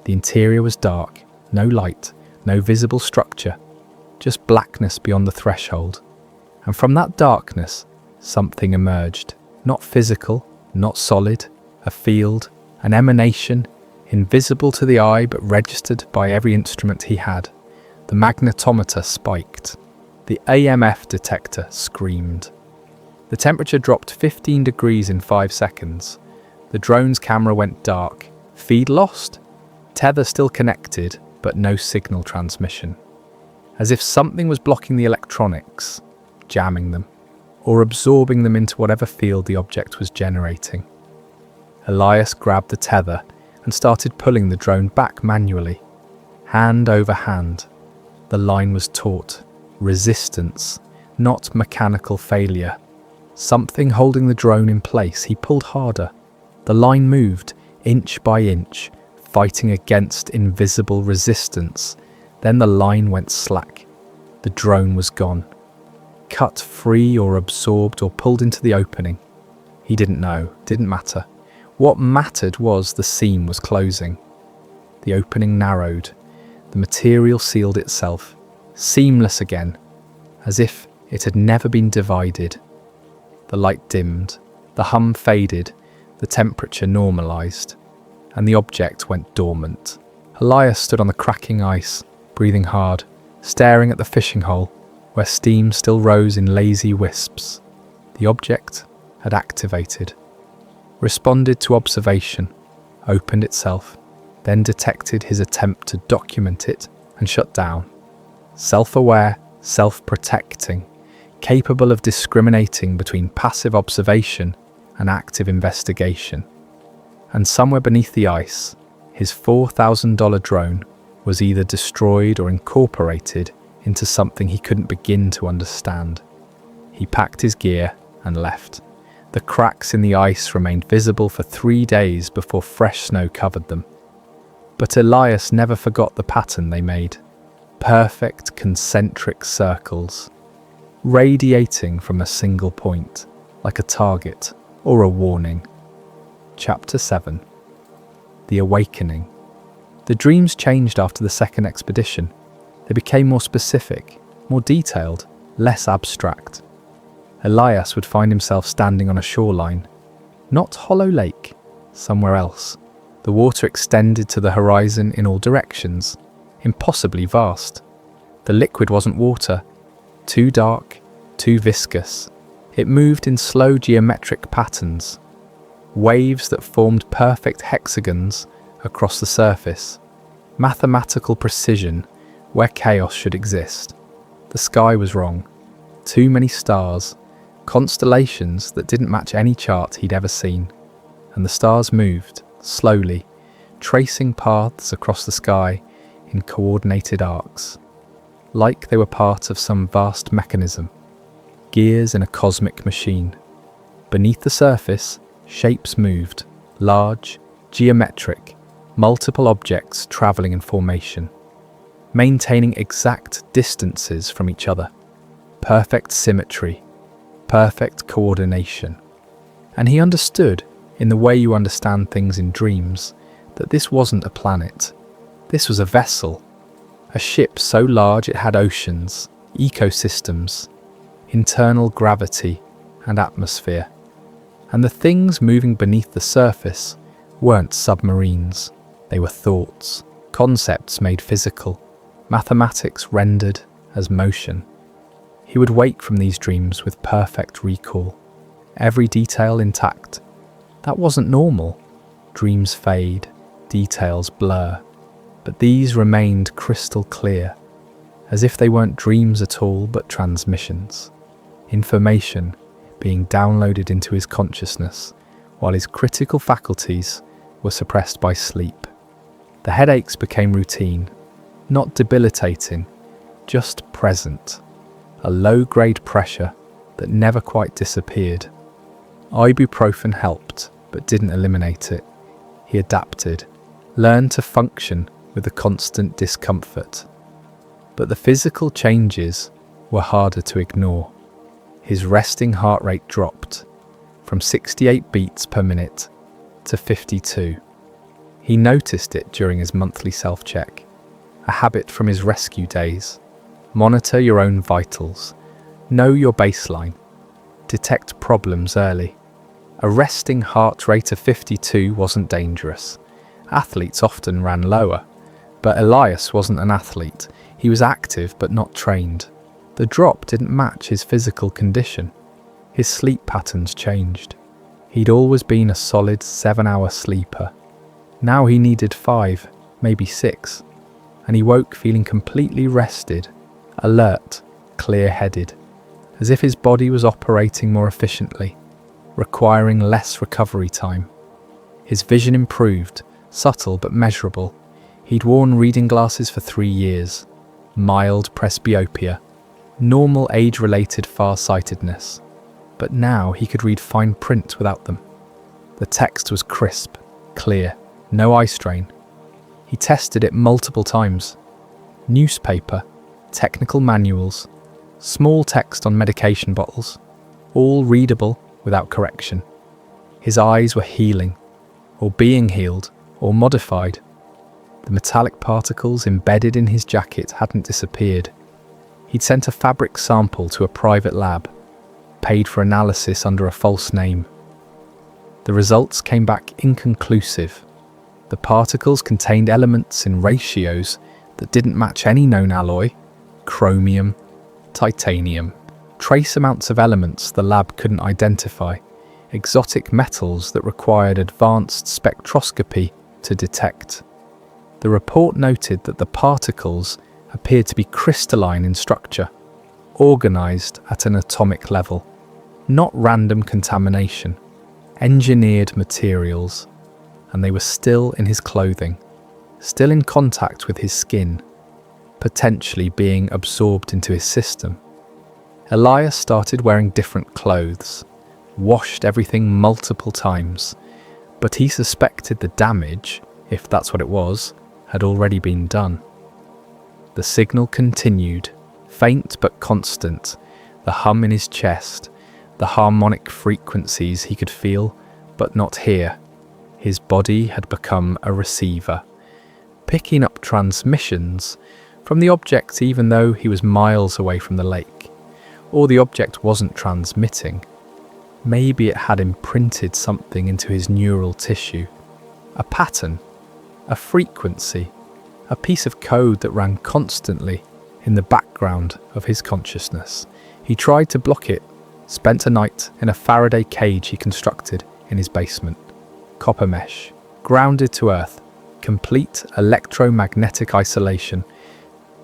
The interior was dark, no light, no visible structure, just blackness beyond the threshold. And from that darkness, something emerged, not physical, not solid, a field, an emanation, invisible to the eye but registered by every instrument he had. The magnetometer spiked. The AMF detector screamed. The temperature dropped 15 degrees in 5 seconds. The drone's camera went dark. Feed lost? Tether still connected, but no signal transmission. As if something was blocking the electronics, jamming them, or absorbing them into whatever field the object was generating. Elias grabbed the tether and started pulling the drone back manually, hand over hand. The line was taut, resistance, not mechanical failure. Something holding the drone in place. He pulled harder. The line moved, inch by inch, fighting against invisible resistance. Then the line went slack. The drone was gone. Cut free or absorbed or pulled into the opening. He didn't know, didn't matter. What mattered was the seam was closing. The opening narrowed. The material sealed itself, seamless again, as if it had never been divided. The light dimmed, the hum faded, the temperature normalized, and the object went dormant. Elias stood on the cracking ice, breathing hard, staring at the fishing hole, where steam still rose in lazy wisps. The object had activated, responded to observation, opened itself, then detected his attempt to document it and shut down. Self-aware, self-protecting, capable of discriminating between passive observation and active investigation. And somewhere beneath the ice, his $4,000 drone was either destroyed or incorporated into something he couldn't begin to understand. He packed his gear and left. The cracks in the ice remained visible for 3 days before fresh snow covered them. But Elias never forgot the pattern they made. Perfect concentric circles, radiating from a single point, like a target or a warning. Chapter 7. The Awakening. The dreams changed after the second expedition. They became more specific, more detailed, less abstract. Elias would find himself standing on a shoreline, not Hollow Lake, somewhere else. The water extended to the horizon in all directions, impossibly vast. The liquid wasn't water, too dark, too viscous. It moved in slow geometric patterns, waves that formed perfect hexagons across the surface, mathematical precision where chaos should exist. The sky was wrong. Too many stars, constellations that didn't match any chart he'd ever seen. And the stars moved, slowly, tracing paths across the sky in coordinated arcs, like they were part of some vast mechanism, gears in a cosmic machine. Beneath the surface, shapes moved, large, geometric, multiple objects travelling in formation, maintaining exact distances from each other, perfect symmetry, perfect coordination. And he understood, in the way you understand things in dreams, that this wasn't a planet. This was a vessel, a ship so large it had oceans, ecosystems, internal gravity and atmosphere. And the things moving beneath the surface weren't submarines. They were thoughts, concepts made physical, mathematics rendered as motion. He would wake from these dreams with perfect recall, every detail intact. That wasn't normal. Dreams fade, details blur, but these remained crystal clear, as if they weren't dreams at all but transmissions. Information being downloaded into his consciousness while his critical faculties were suppressed by sleep. The headaches became routine, not debilitating, just present. A low-grade pressure that never quite disappeared. Ibuprofen helped, but didn't eliminate it. He adapted, learned to function with the constant discomfort. But the physical changes were harder to ignore. His resting heart rate dropped from 68 beats per minute to 52. He noticed it during his monthly self-check, a habit from his rescue days. Monitor your own vitals, know your baseline, detect problems early. A resting heart rate of 52 wasn't dangerous. Athletes often ran lower, but Elias wasn't an athlete. He was active but not trained. The drop didn't match his physical condition. His sleep patterns changed. He'd always been a solid 7-hour sleeper. Now he needed 5, maybe 6, and he woke feeling completely rested, alert, clear-headed, as if his body was operating more efficiently, requiring less recovery time. His vision improved, subtle but measurable. He'd worn reading glasses for 3 years, mild presbyopia, normal age-related farsightedness, but now he could read fine print without them. The text was crisp, clear, no eye strain. He tested it multiple times. Newspaper, technical manuals, small text on medication bottles, all readable without correction. His eyes were healing, or being healed, or modified. The metallic particles embedded in his jacket hadn't disappeared. He'd sent a fabric sample to a private lab, paid for analysis under a false name. The results came back inconclusive. The particles contained elements in ratios that didn't match any known alloy, chromium, titanium, trace amounts of elements the lab couldn't identify, exotic metals that required advanced spectroscopy to detect. The report noted that the particles appeared to be crystalline in structure, organized at an atomic level, not random contamination, engineered materials, and they were still in his clothing, still in contact with his skin, potentially being absorbed into his system. Elias started wearing different clothes, washed everything multiple times, but he suspected the damage, if that's what it was, had already been done. The signal continued, faint but constant, the hum in his chest, the harmonic frequencies he could feel but not hear. His body had become a receiver, picking up transmissions from the object even though he was miles away from the lake. Or the object wasn't transmitting. Maybe it had imprinted something into his neural tissue. A pattern, a frequency, a piece of code that ran constantly in the background of his consciousness. He tried to block it, spent a night in a Faraday cage he constructed in his basement. Copper mesh, grounded to earth, complete electromagnetic isolation.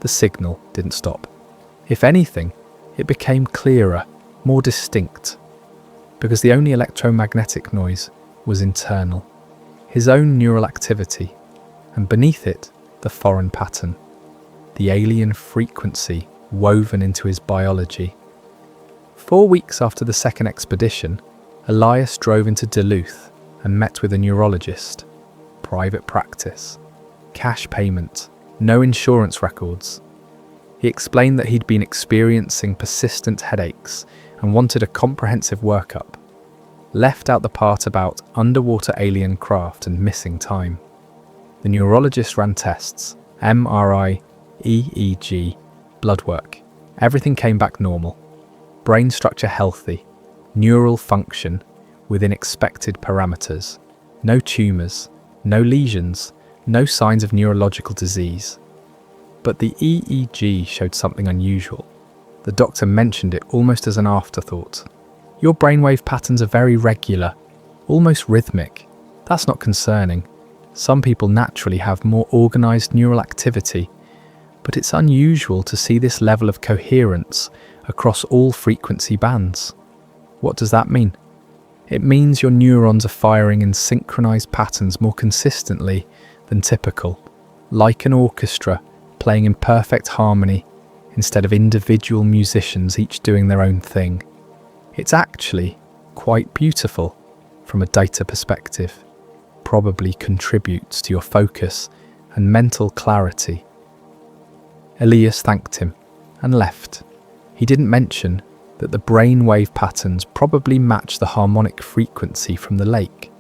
The signal didn't stop. If anything, it became clearer, more distinct, because the only electromagnetic noise was internal, his own neural activity, and beneath it, the foreign pattern, the alien frequency woven into his biology. 4 weeks after the second expedition, Elias drove into Duluth and met with a neurologist. Private practice, cash payment, no insurance records. He explained that he'd been experiencing persistent headaches and wanted a comprehensive workup. Left out the part about underwater alien craft and missing time. The neurologist ran tests, MRI, EEG, blood work. Everything came back normal. Brain structure healthy, neural function within expected parameters. No tumours, no lesions, no signs of neurological disease. But the EEG showed something unusual. The doctor mentioned it almost as an afterthought. Your brainwave patterns are very regular, almost rhythmic. That's not concerning. Some people naturally have more organised neural activity, But it's unusual to see this level of coherence across all frequency bands. What does that mean? It means your neurons are firing in synchronized patterns more consistently than typical, like an orchestra playing in perfect harmony instead of individual musicians each doing their own thing. It's actually quite beautiful from a data perspective, probably contributes to your focus and mental clarity. Elias thanked him and left. He didn't mention that the brainwave patterns probably match the harmonic frequency from the lake,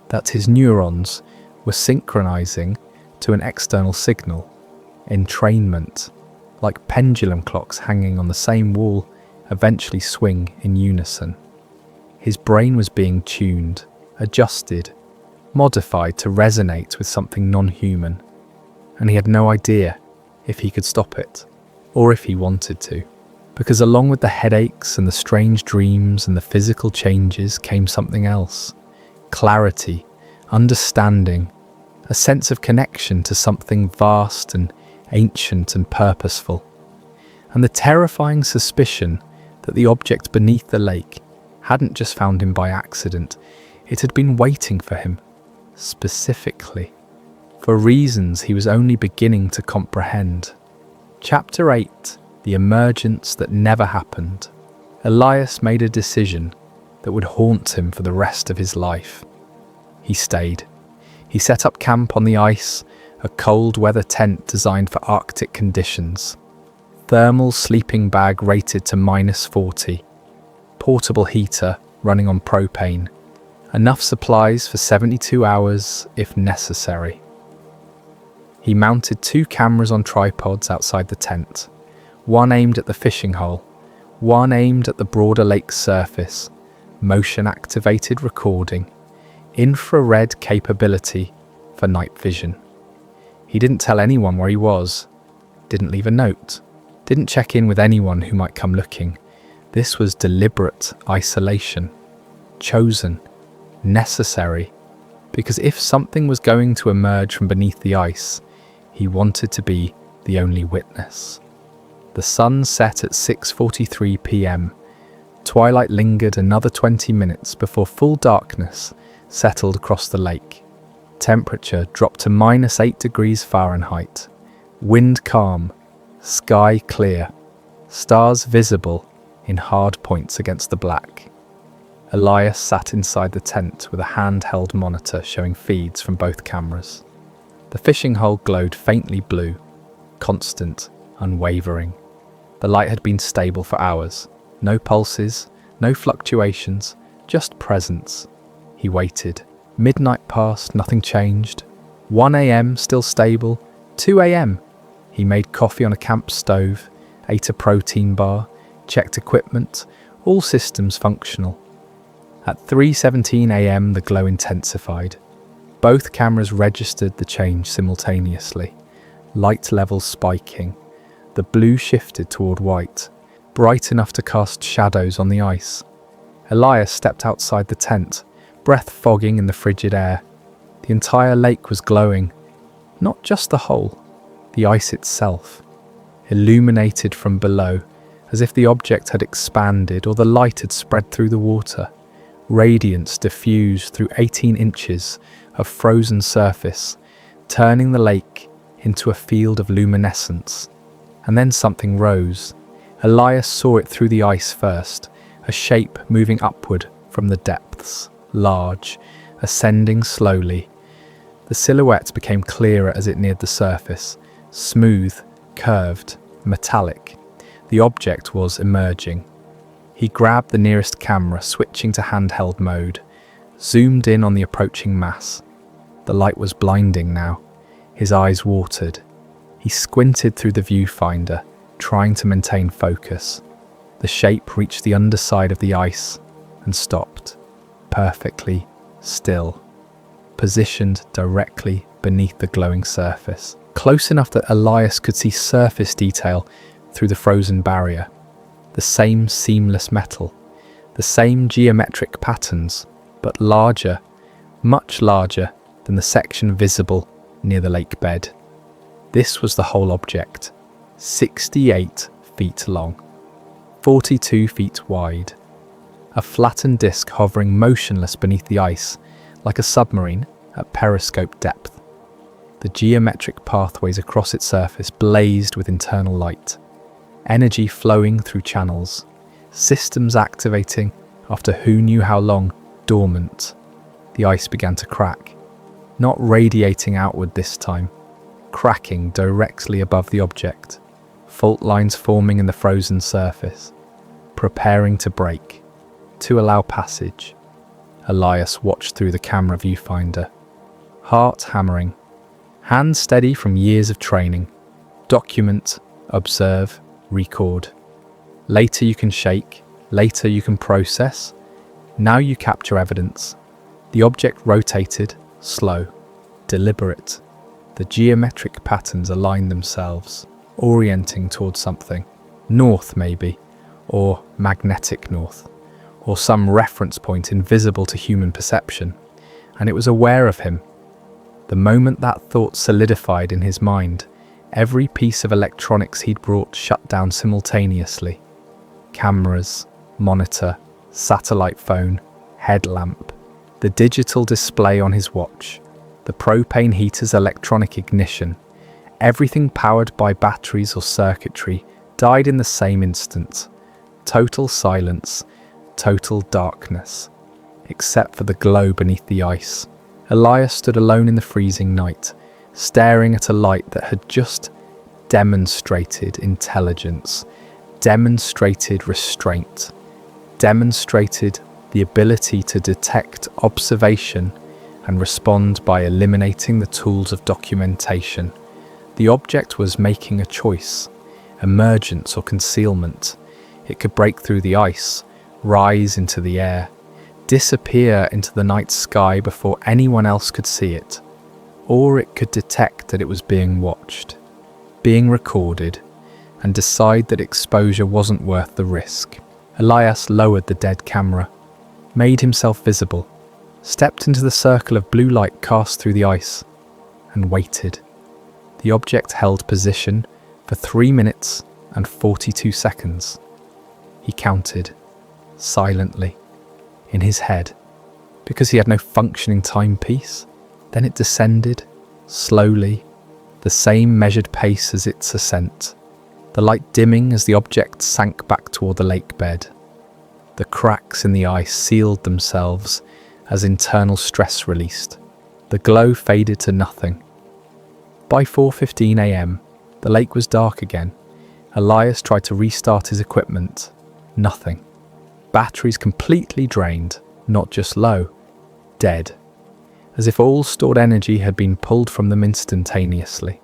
that his neurons were synchronizing to an external signal, entrainment, like pendulum clocks hanging on the same wall eventually swing in unison. His brain was being tuned, adjusted, modified to resonate with something non-human, and he had no idea if he could stop it, or if he wanted to. Because along with the headaches and the strange dreams and the physical changes came something else. Clarity, understanding, a sense of connection to something vast and ancient and purposeful. And the terrifying suspicion that the object beneath the lake hadn't just found him by accident, it had been waiting for him, specifically, for reasons he was only beginning to comprehend. Chapter 8. The emergence that never happened. Elias made a decision that would haunt him for the rest of his life. He stayed. He set up camp on the ice, a cold weather tent designed for Arctic conditions. Thermal sleeping bag rated to -40. Portable heater running on propane. Enough supplies for 72 hours if necessary. He mounted 2 cameras on tripods outside the tent. One aimed at the fishing hole, one aimed at the broader lake's surface, motion-activated recording, infrared capability for night vision. He didn't tell anyone where he was, didn't leave a note, didn't check in with anyone who might come looking. This was deliberate isolation, chosen, necessary, because if something was going to emerge from beneath the ice, he wanted to be the only witness. The sun set at 6:43 p.m. Twilight lingered another 20 minutes before full darkness settled across the lake. Temperature dropped to -8 degrees Fahrenheit. Wind calm, sky clear, stars visible in hard points against the black. Elias sat inside the tent with a handheld monitor showing feeds from both cameras. The fishing hole glowed faintly blue, constant, unwavering. The light had been stable for hours. No pulses, no fluctuations, just presence. He waited. Midnight passed, nothing changed. 1 a.m. still stable. 2 a.m. He made coffee on a camp stove, ate a protein bar, checked equipment, all systems functional. At 3:17 a.m. the glow intensified. Both cameras registered the change simultaneously, light levels spiking. The blue shifted toward white, bright enough to cast shadows on the ice. Elias stepped outside the tent, breath fogging in the frigid air. The entire lake was glowing, not just the hole, the ice itself, illuminated from below, as if the object had expanded or the light had spread through the water. Radiance diffused through 18 inches of frozen surface, turning the lake into a field of luminescence. And then something rose. Elias saw it through the ice first, a shape moving upward from the depths, large, ascending slowly. The silhouette became clearer as it neared the surface, smooth, curved, metallic. The object was emerging. He grabbed the nearest camera, switching to handheld mode, zoomed in on the approaching mass. The light was blinding now. His eyes watered. He squinted through the viewfinder, trying to maintain focus. The shape reached the underside of the ice and stopped, perfectly still, positioned directly beneath the glowing surface, close enough that Elias could see surface detail through the frozen barrier. The same seamless metal, the same geometric patterns, but larger, much larger than the section visible near the lake bed. This was the whole object, 68 feet long, 42 feet wide. A flattened disc hovering motionless beneath the ice, like a submarine at periscope depth. The geometric pathways across its surface blazed with internal light, energy flowing through channels, systems activating after who knew how long dormant. The ice began to crack, not radiating outward this time, cracking directly above the object, fault lines forming in the frozen surface, preparing to break, to allow passage. Elias watched through the camera viewfinder, heart hammering, hands steady from years of training. Document, observe, record. Later you can shake, later you can process. Now you capture evidence. The object rotated, slow, deliberate. The geometric patterns aligned themselves, orienting towards something. North, maybe, or magnetic north, or some reference point invisible to human perception, and it was aware of him. The moment that thought solidified in his mind, every piece of electronics he'd brought shut down simultaneously. Cameras, monitor, satellite phone, headlamp, the digital display on his watch, the propane heater's electronic ignition, everything powered by batteries or circuitry died in the same instant. Total silence, total darkness, except for the glow beneath the ice. Elias stood alone in the freezing night, staring at a light that had just demonstrated intelligence, demonstrated restraint, demonstrated the ability to detect observation and respond by eliminating the tools of documentation. The object was making a choice, emergence or concealment. It could break through the ice, rise into the air, disappear into the night sky before anyone else could see it, or it could detect that it was being watched, being recorded, and decide that exposure wasn't worth the risk. Elias lowered the dead camera, made himself visible, stepped into the circle of blue light cast through the ice, and waited. The object held position for 3 minutes and 42 seconds. He counted, silently, in his head, because he had no functioning timepiece. Then it descended, slowly, the same measured pace as its ascent, the light dimming as the object sank back toward the lake bed. The cracks in the ice sealed themselves as internal stress released. The glow faded to nothing. By 4:15 a.m, the lake was dark again. Elias tried to restart his equipment. Nothing. Batteries completely drained, not just low, dead, as if all stored energy had been pulled from them instantaneously.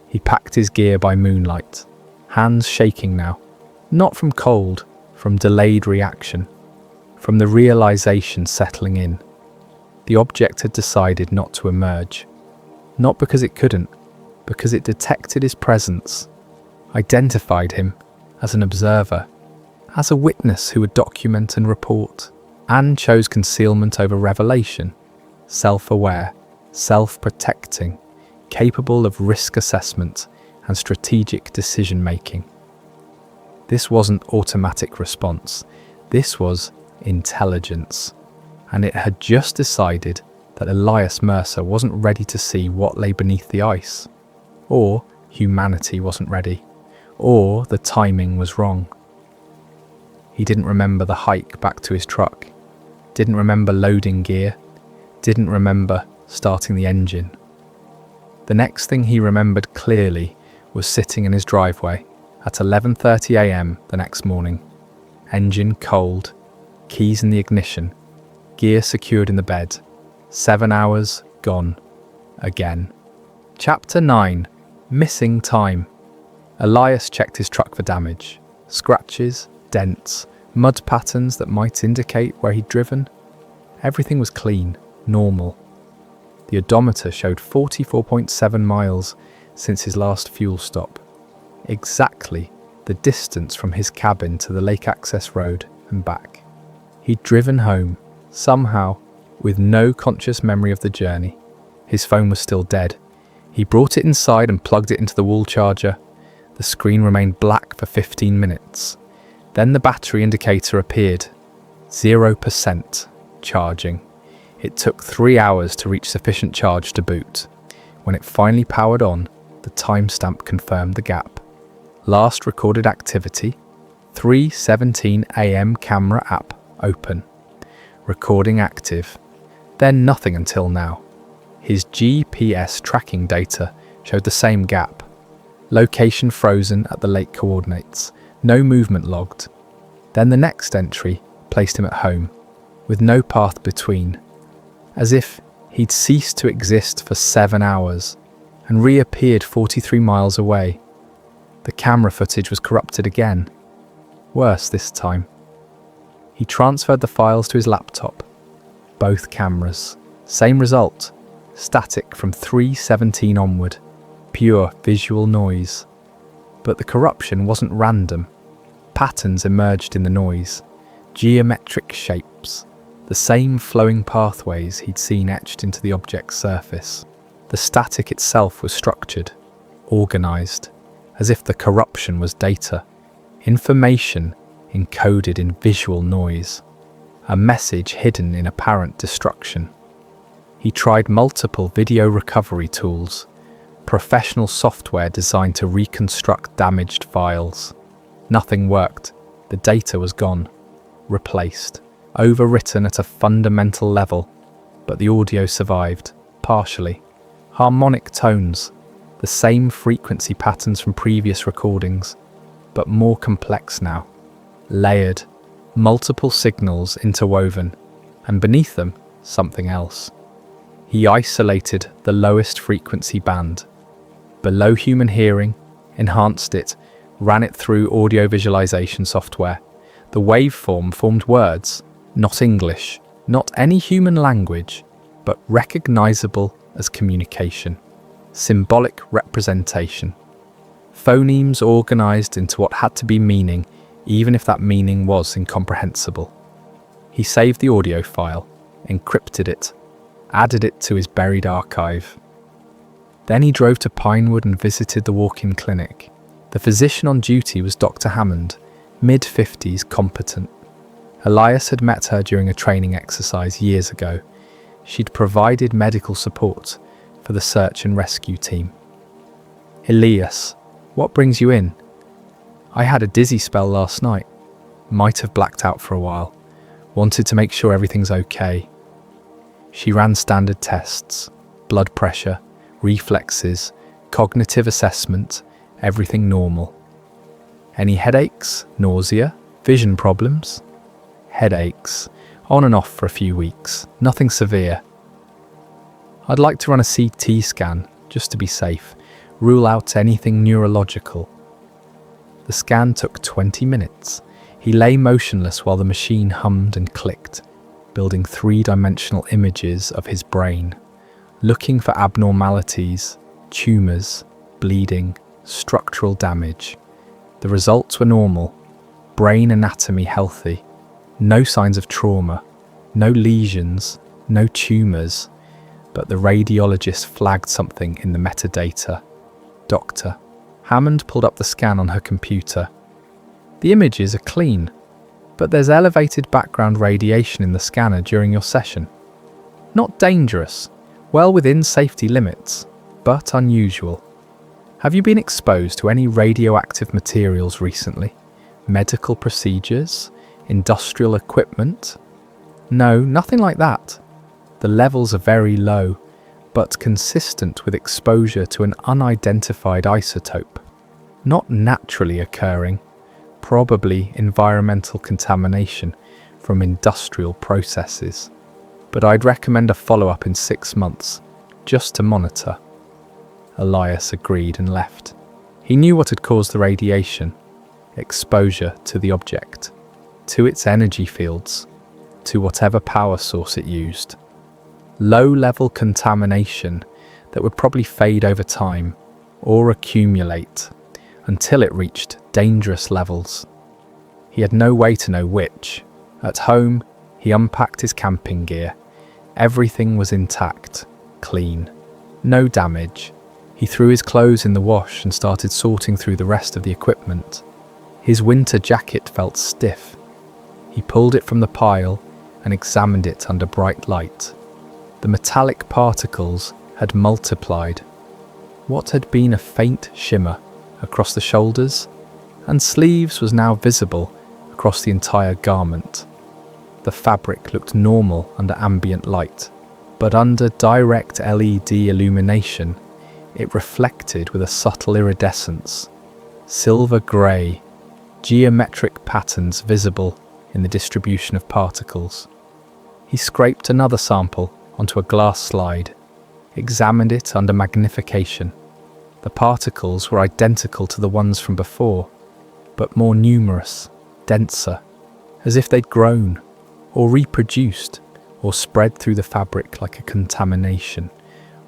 He packed his gear by moonlight, hands shaking now, not from cold, from delayed reaction, from the realization settling in. The object had decided not to emerge, not because it couldn't, because it detected his presence, identified him as an observer, as a witness who would document and report, and chose concealment over revelation, self-aware, self-protecting, capable of risk assessment and strategic decision-making. This wasn't automatic response, this was intelligence, and it had just decided that Elias Mercer wasn't ready to see what lay beneath the ice, or humanity wasn't ready, or the timing was wrong. He didn't remember the hike back to his truck, didn't remember loading gear, didn't remember starting the engine. The next thing he remembered clearly was sitting in his driveway at 11:30 a.m. the next morning, engine cold, keys in the ignition, gear secured in the bed, 7 hours gone, again. Chapter 9. Missing time. Elias checked his truck for damage, scratches, dents, mud patterns that might indicate where he'd driven. Everything was clean, normal. The odometer showed 44.7 miles since his last fuel stop. Exactly the distance from his cabin to the lake access road and back. He'd driven home, somehow, with no conscious memory of the journey. His phone was still dead. He brought it inside and plugged it into the wall charger. The screen remained black for 15 minutes. Then the battery indicator appeared. 0% charging. It took 3 hours to reach sufficient charge to boot. When it finally powered on, the timestamp confirmed the gap. Last recorded activity, 3:17 AM camera app open. Recording active. Then nothing until now. His GPS tracking data showed the same gap. Location frozen at the lake coordinates. No movement logged. Then the next entry placed him at home, with no path between, as if he'd ceased to exist for 7 hours and reappeared 43 miles away. The camera footage was corrupted again. Worse this time. He transferred the files to his laptop. Both cameras. Same result. Static from 3:17 onward. Pure visual noise. But the corruption wasn't random. Patterns emerged in the noise. Geometric shapes. The same flowing pathways he'd seen etched into the object's surface. The static itself was structured, organized, as if the corruption was data. Information encoded in visual noise. A message hidden in apparent destruction. He tried multiple video recovery tools, professional software designed to reconstruct damaged files. Nothing worked. The data was gone, replaced, overwritten at a fundamental level, but the audio survived, partially. Harmonic tones, the same frequency patterns from previous recordings, but more complex now. Layered, multiple signals interwoven, and beneath them, something else. He isolated the lowest frequency band. Below human hearing, enhanced it, ran it through audio visualization software. The waveform formed words, not English, not any human language, but recognizable as communication. Symbolic representation. Phonemes organized into what had to be meaning, even if that meaning was incomprehensible. He saved the audio file, encrypted it, added it to his buried archive. Then he drove to Pinewood and visited the walk-in clinic. The physician on duty was Dr. Hammond, mid-50s, competent. Elias had met her during a training exercise years ago. She'd provided medical support for the search and rescue team. Elias, what brings you in? I had a dizzy spell last night. Might have blacked out for a while. Wanted to make sure everything's okay. She ran standard tests, blood pressure, reflexes, cognitive assessment, everything normal. Any headaches, nausea, vision problems? Headaches, on and off for a few weeks, nothing severe. I'd like to run a CT scan, just to be safe, rule out anything neurological. The scan took 20 minutes. He lay motionless while the machine hummed and clicked, building three-dimensional images of his brain, looking for abnormalities, tumours, bleeding, structural damage. The results were normal, brain anatomy healthy, no signs of trauma, no lesions, no tumours, but the radiologist flagged something in the metadata. Doctor. Hammond pulled up the scan on her computer. The images are clean, but there's elevated background radiation in the scanner during your session. Not dangerous, well within safety limits, but unusual. Have you been exposed to any radioactive materials recently? Medical procedures? Industrial equipment? No, nothing like that. The levels are very low, but consistent with exposure to an unidentified isotope. Not naturally occurring, probably environmental contamination from industrial processes. But I'd recommend a follow-up in 6 months, just to monitor. Elias agreed and left. He knew what had caused the radiation: exposure to the object, to its energy fields, to whatever power source it used. Low-level contamination that would probably fade over time or accumulate until it reached dangerous levels. He had no way to know which. At home, he unpacked his camping gear. Everything was intact, clean, no damage, He threw his clothes in the wash and started sorting through the rest of the equipment. His winter jacket felt stiff. He pulled it from the pile and examined it under bright light. The metallic particles had multiplied. What had been a faint shimmer across the shoulders and sleeves was now visible across the entire garment. The fabric looked normal under ambient light, but under direct LED illumination, it reflected with a subtle iridescence, silver grey, geometric patterns visible in the distribution of particles. He scraped another sample onto a glass slide, examined it under magnification. The particles were identical to the ones from before, but more numerous, denser, as if they'd grown, or reproduced, or spread through the fabric like a contamination,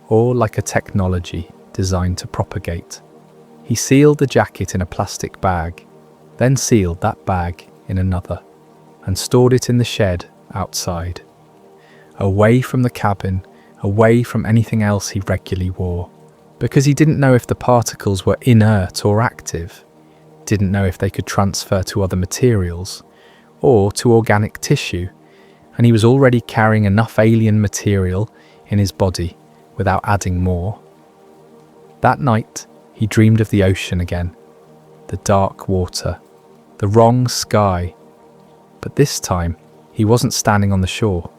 or like a technology designed to propagate. He sealed the jacket in a plastic bag, then sealed that bag in another, and stored it in the shed outside, away from the cabin, away from anything else he regularly wore, because he didn't know if the particles were inert or active, didn't know if they could transfer to other materials, or to organic tissue, and he was already carrying enough alien material in his body without adding more. That night, he dreamed of the ocean again, the dark water, the wrong sky. But this time, he wasn't standing on the shore.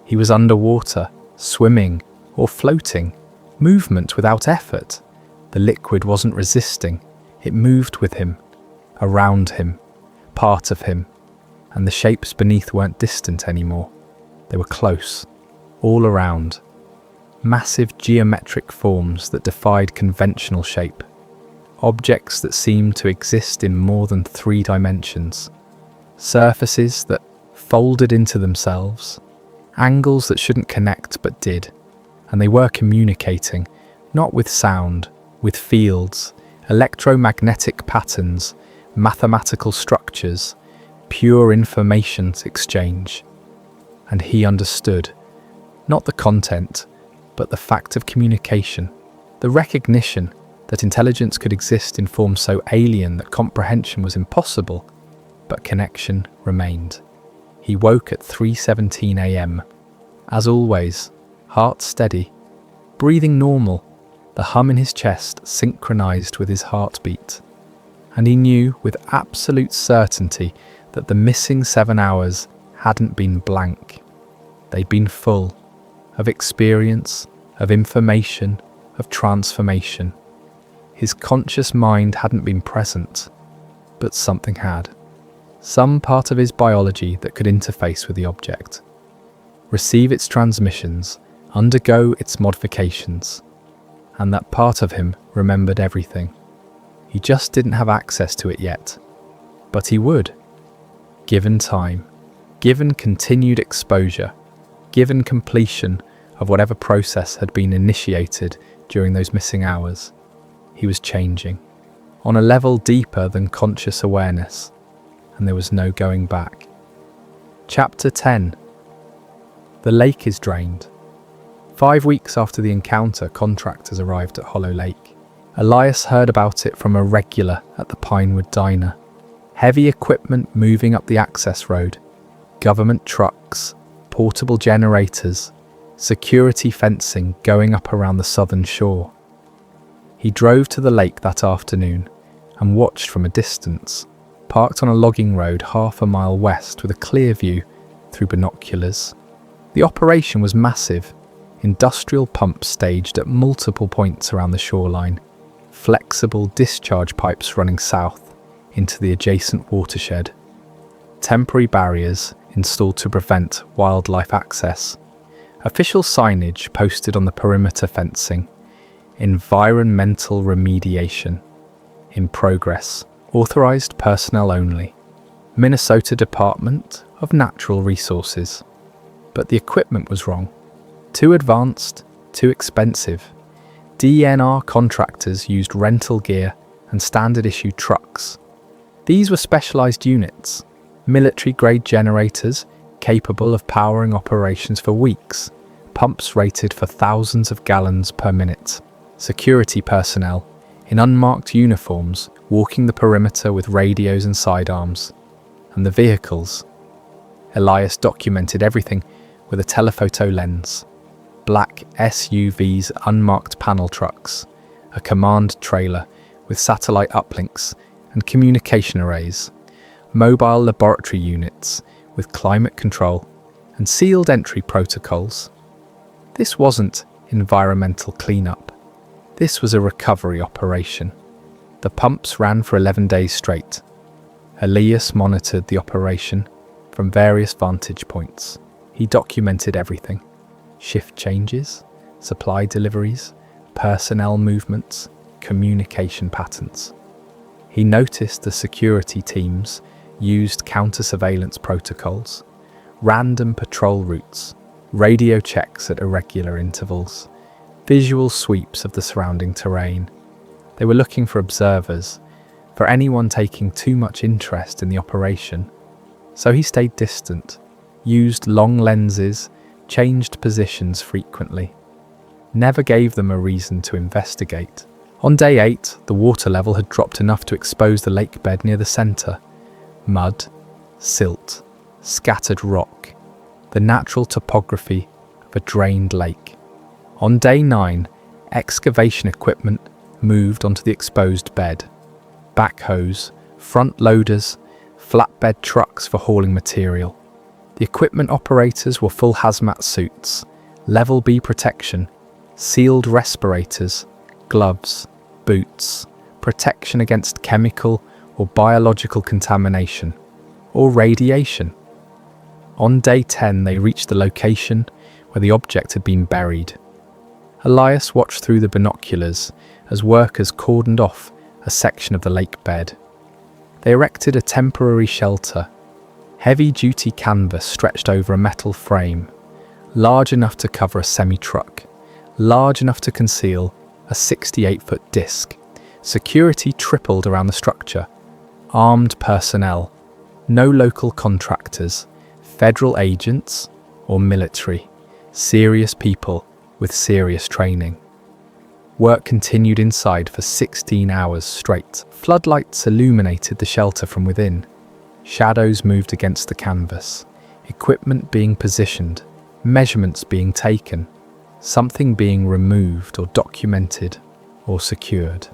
He was underwater, swimming or floating, movement without effort. The liquid wasn't resisting. It moved with him, around him, part of him, and the shapes beneath weren't distant anymore. They were close, all around. Massive geometric forms that defied conventional shape. Objects that seemed to exist in more than 3 dimensions. Surfaces that folded into themselves. Angles that shouldn't connect but did. And they were communicating, not with sound, with fields, electromagnetic patterns, mathematical structures, pure information exchange. And he understood, not the content, but the fact of communication, the recognition that intelligence could exist in forms so alien that comprehension was impossible, but connection remained. He woke at 3:17 a.m. As always, heart steady, breathing normal, the hum in his chest synchronized with his heartbeat. And he knew with absolute certainty that the missing 7 hours hadn't been blank. They'd been full of experience, of information, of transformation. His conscious mind hadn't been present, but something had. Some part of his biology that could interface with the object, receive its transmissions, undergo its modifications, and that part of him remembered everything. He just didn't have access to it yet, but he would, given time, given continued exposure, given completion of whatever process had been initiated during those missing hours. He was changing, on a level deeper than conscious awareness, and there was no going back. Chapter 10. The lake is drained. 5 weeks after the encounter, contractors arrived at Hollow Lake. Elias heard about it from a regular at the Pinewood Diner. Heavy equipment moving up the access road, government trucks, portable generators, security fencing going up around the southern shore. He drove to the lake that afternoon and watched from a distance, parked on a logging road half a mile west with a clear view through binoculars. The operation was massive, industrial pumps staged at multiple points around the shoreline, flexible discharge pipes running south into the adjacent watershed, temporary barriers installed to prevent wildlife access, official signage posted on the perimeter fencing, environmental remediation, in progress, authorized personnel only, Minnesota Department of Natural Resources. But the equipment was wrong. Too advanced, too expensive. DNR contractors used rental gear and standard issue trucks. These were specialized units, military-grade generators capable of powering operations for weeks, pumps rated for thousands of gallons per minute. security personnel in unmarked uniforms walking the perimeter with radios and sidearms. And the vehicles. Elias documented everything with a telephoto lens. Black SUVs, unmarked panel trucks, a command trailer with satellite uplinks and communication arrays, mobile laboratory units with climate control and sealed entry protocols. This wasn't environmental cleanup. This was a recovery operation. The pumps ran for 11 days straight. Elias monitored the operation from various vantage points. He documented everything: shift changes, supply deliveries, personnel movements, communication patterns. He noticed the security teams used counter-surveillance protocols, random patrol routes, radio checks at irregular intervals, visual sweeps of the surrounding terrain. They were looking for observers, for anyone taking too much interest in the operation. So he stayed distant, used long lenses, changed positions frequently. Never gave them a reason to investigate. On day 8, the water level had dropped enough to expose the lake bed near the centre. Mud, silt, scattered rock, the natural topography of a drained lake. On day 9, excavation equipment moved onto the exposed bed. Backhoes, front loaders, flatbed trucks for hauling material. The equipment operators wore full hazmat suits, level B protection, sealed respirators, gloves, boots, protection against chemical or biological contamination, or radiation. On day 10, they reached the location where the object had been buried. Elias watched through the binoculars as workers cordoned off a section of the lake bed. They erected a temporary shelter, heavy-duty canvas stretched over a metal frame, large enough to cover a semi-truck, large enough to conceal a 68-foot disc. Security tripled around the structure. Armed personnel, no local contractors, federal agents or military, serious people with serious training. Work continued inside for 16 hours straight. Floodlights illuminated the shelter from within. Shadows moved against the canvas, equipment being positioned, measurements being taken, something being removed or documented or secured.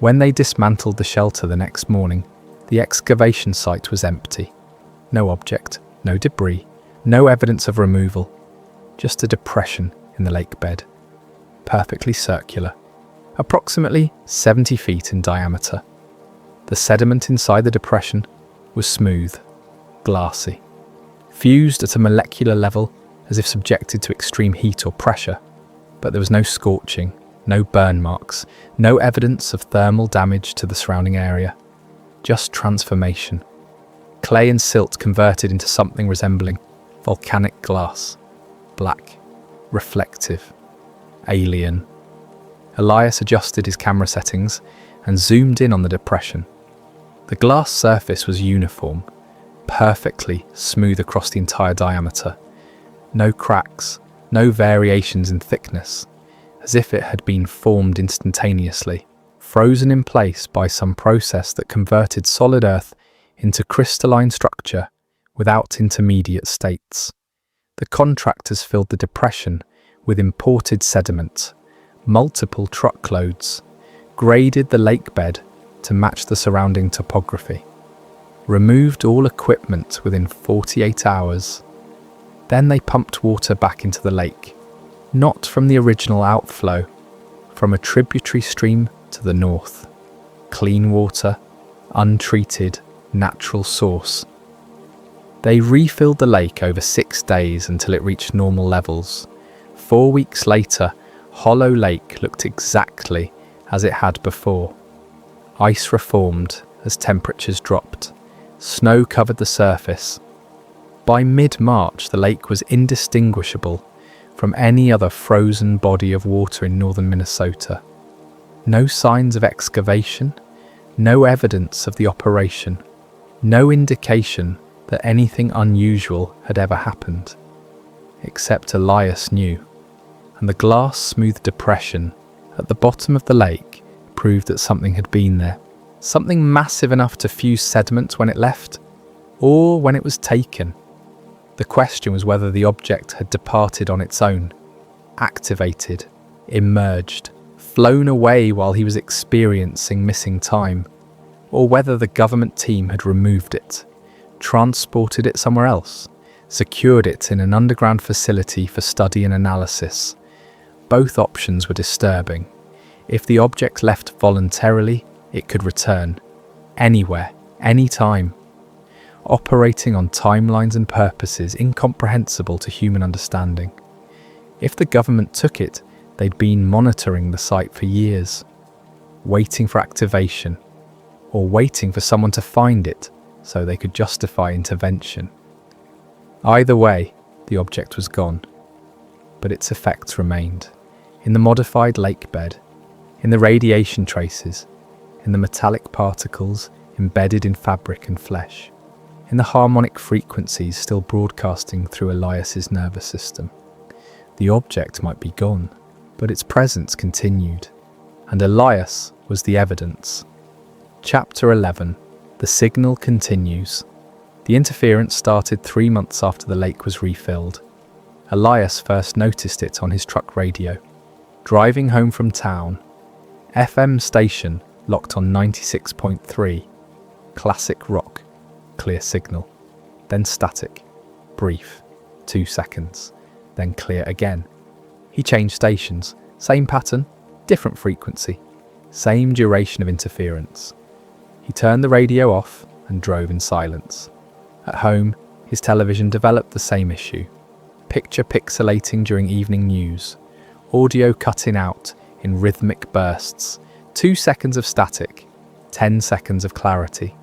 When they dismantled the shelter the next morning, the excavation site was empty. No object, no debris, no evidence of removal, just a depression in the lake bed. Perfectly circular, approximately 70 feet in diameter. The sediment inside the depression was smooth, glassy, fused at a molecular level as if subjected to extreme heat or pressure, but there was no scorching, no burn marks, no evidence of thermal damage to the surrounding area, just transformation. Clay and silt converted into something resembling volcanic glass, black, reflective, alien. Elias adjusted his camera settings and zoomed in on the depression. The glass surface was uniform, perfectly smooth across the entire diameter. No cracks, no variations in thickness, as if it had been formed instantaneously, frozen in place by some process that converted solid earth into crystalline structure without intermediate states. The contractors filled the depression with imported sediment, multiple truckloads, graded the lake bed to match the surrounding topography, removed all equipment within 48 hours. Then they pumped water back into the lake, not from the original outflow, from a tributary stream to the north. Clean water, untreated, natural source. They refilled the lake over 6 days until it reached normal levels. 4 weeks later, Hollow Lake looked exactly as it had before. Ice reformed as temperatures dropped. Snow covered the surface. By mid-March, the lake was indistinguishable from any other frozen body of water in northern Minnesota. No signs of excavation, no evidence of the operation, no indication that anything unusual had ever happened. Except Elias knew, and the glass-smooth depression at the bottom of the lake proved that something had been there. Something massive enough to fuse sediment when it left, or when it was taken. The question was whether the object had departed on its own, activated, emerged, flown away while he was experiencing missing time, or whether the government team had removed it, transported it somewhere else, secured it in an underground facility for study and analysis. Both options were disturbing. If the object left voluntarily, it could return, anywhere, anytime, operating on timelines and purposes incomprehensible to human understanding. If the government took it, they'd been monitoring the site for years, waiting for activation, or waiting for someone to find it so they could justify intervention. Either way, the object was gone, but its effects remained. In the modified lake bed, in the radiation traces, in the metallic particles embedded in fabric and flesh, in the harmonic frequencies still broadcasting through Elias's nervous system. The object might be gone, but its presence continued, and Elias was the evidence. Chapter 11. The signal continues. The interference started 3 months after the lake was refilled. Elias first noticed it on his truck radio. Driving home from town, FM station locked on 96.3. Classic rock, clear signal. Then static, brief, 2 seconds. Then clear again. He changed stations. Same pattern, different frequency. Same duration of interference. He turned the radio off and drove in silence. At home, his television developed the same issue. Picture pixelating during evening news. Audio cutting out in rhythmic bursts. 2 seconds of static. 10 seconds of clarity.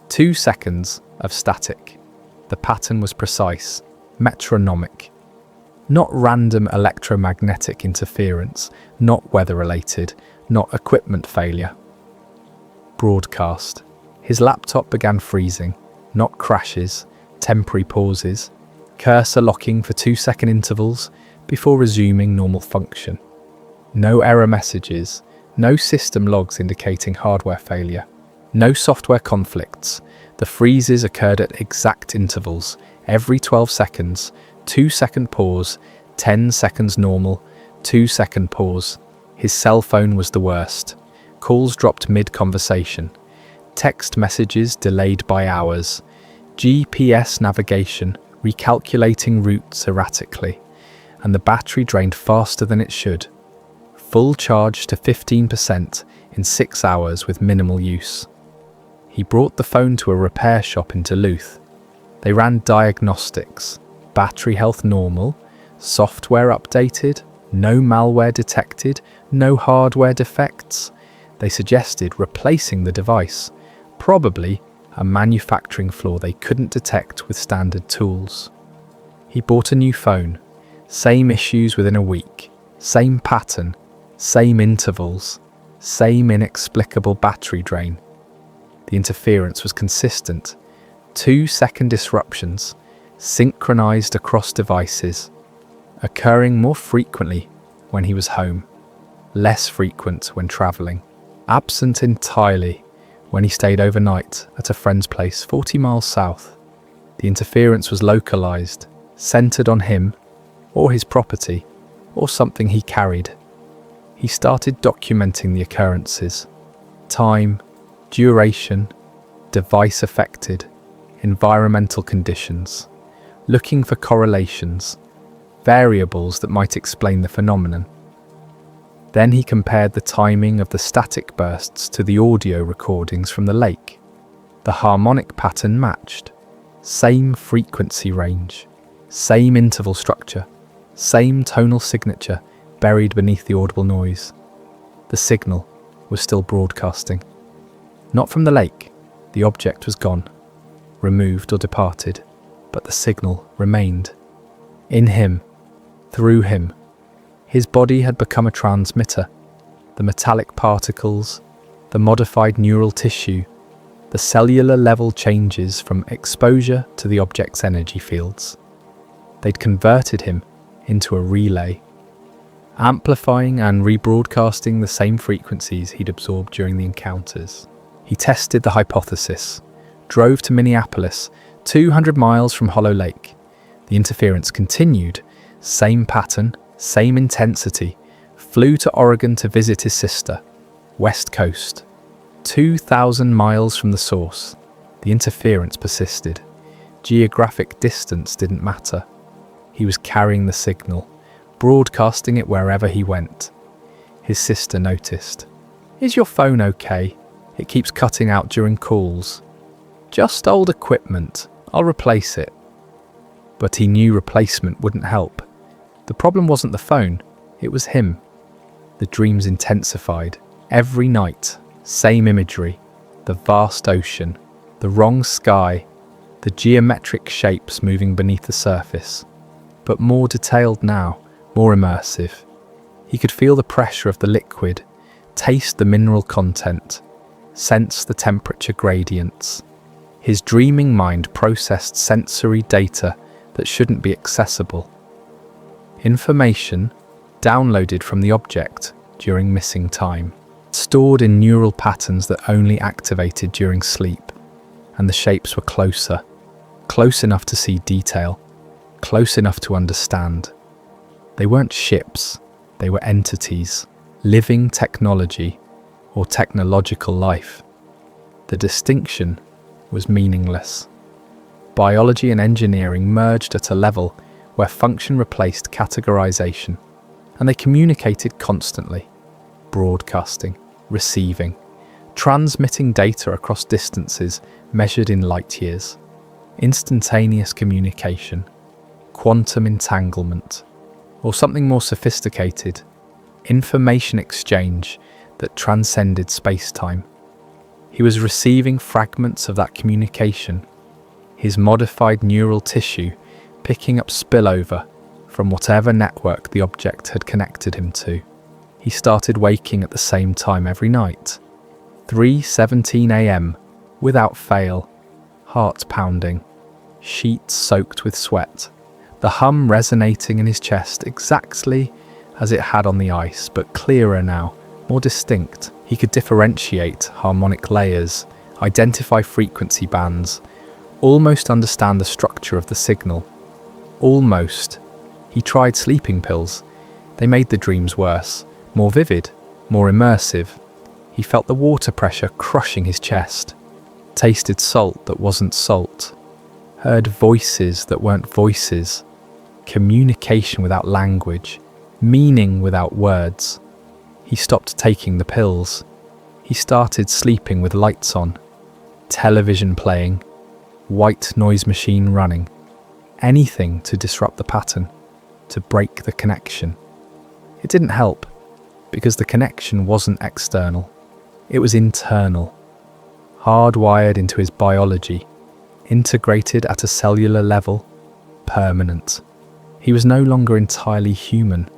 2 seconds of static. The pattern was precise, metronomic. Not random electromagnetic interference, not weather-related, not equipment failure. Broadcast. His laptop began freezing, not crashes, temporary pauses, cursor locking for 2-second intervals before resuming normal function. No error messages, no system logs indicating hardware failure, no software conflicts. The freezes occurred at exact intervals, every 12 seconds, 2-second pause, 10 seconds normal, 2-second pause. His cell phone was the worst. Calls dropped mid-conversation. Text messages delayed by hours. GPS navigation recalculating routes erratically. And the battery drained faster than it should. Full charge to 15% in 6 hours with minimal use. He brought the phone to a repair shop in Duluth. They ran diagnostics. Battery health normal, software updated, no malware detected, no hardware defects. They suggested replacing the device, probably a manufacturing flaw they couldn't detect with standard tools. He bought a new phone, same issues within a week, same pattern, same intervals, same inexplicable battery drain. The interference was consistent, 2-second disruptions, synchronized across devices, occurring more frequently when he was home, less frequent when traveling, absent entirely when he stayed overnight at a friend's place 40 miles south. The interference was localized, centered on him, or his property, or something he carried. He started documenting the occurrences, time, duration, device affected, environmental conditions, looking for correlations, variables that might explain the phenomenon. Then he compared the timing of the static bursts to the audio recordings from the lake. The harmonic pattern matched. Same frequency range, same interval structure, same tonal signature buried beneath the audible noise. The signal was still broadcasting. Not from the lake, the object was gone, removed or departed, but the signal remained. In him, through him. His body had become a transmitter. The metallic particles, the modified neural tissue, the cellular level changes from exposure to the object's energy fields. They'd converted him into a relay. amplifying and rebroadcasting the same frequencies he'd absorbed during the encounters. He tested the hypothesis, drove to Minneapolis, 200 miles from Hollow Lake. The interference continued, same pattern, same intensity, flew to Oregon to visit his sister, West Coast. 2,000 miles from the source, the interference persisted. Geographic distance didn't matter. He was carrying the signal, broadcasting it wherever he went. His sister noticed. "Is your phone okay? It keeps cutting out during calls." "Just old equipment. I'll replace it." But he knew replacement wouldn't help. The problem wasn't the phone, it was him. The dreams intensified. Every night, same imagery. The vast ocean, the wrong sky, the geometric shapes moving beneath the surface. But more detailed now, more immersive. He could feel the pressure of the liquid, taste the mineral content, sense the temperature gradients. His dreaming mind processed sensory data that shouldn't be accessible. Information downloaded from the object during missing time, stored in neural patterns that only activated during sleep. And the shapes were closer, close enough to see detail, close enough to understand. They weren't ships, they were entities, living technology or technological life. The distinction was meaningless. Biology and engineering merged at a level where function replaced categorization, and they communicated constantly, broadcasting, receiving, transmitting data across distances measured in light years, instantaneous communication, quantum entanglement, or something more sophisticated, information exchange that transcended space-time. He was receiving fragments of that communication, his modified neural tissue picking up spillover from whatever network the object had connected him to. He started waking at the same time every night, 3:17 a.m, without fail, heart pounding, sheets soaked with sweat, the hum resonating in his chest exactly as it had on the ice, but clearer now, more distinct. He could differentiate harmonic layers, identify frequency bands, almost understand the structure of the signal. Almost. He tried sleeping pills. They made the dreams worse, more vivid, more immersive. He felt the water pressure crushing his chest, tasted salt that wasn't salt, heard voices that weren't voices, communication without language, meaning without words. He stopped taking the pills. He started sleeping with lights on, television playing, white noise machine running, anything to disrupt the pattern, to break the connection. It didn't help, because the connection wasn't external. It was internal, hardwired into his biology, integrated at a cellular level, permanent. He was no longer entirely human.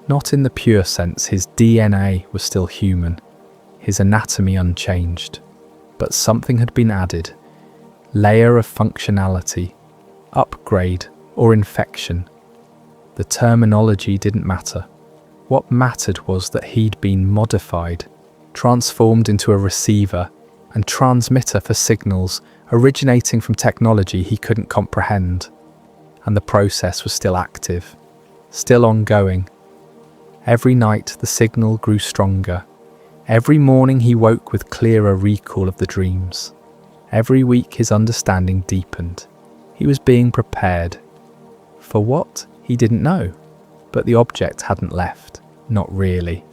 Not in the pure sense, his DNA was still human, his anatomy unchanged. But something had been added, layer of functionality, upgrade or infection. The terminology didn't matter. What mattered was that he'd been modified, transformed into a receiver and transmitter for signals originating from technology he couldn't comprehend. And the process was still active, still ongoing. Every night the signal grew stronger. Every morning he woke with clearer recall of the dreams. Every week his understanding deepened. He was being prepared. For what? He didn't know. But the object hadn't left. Not really.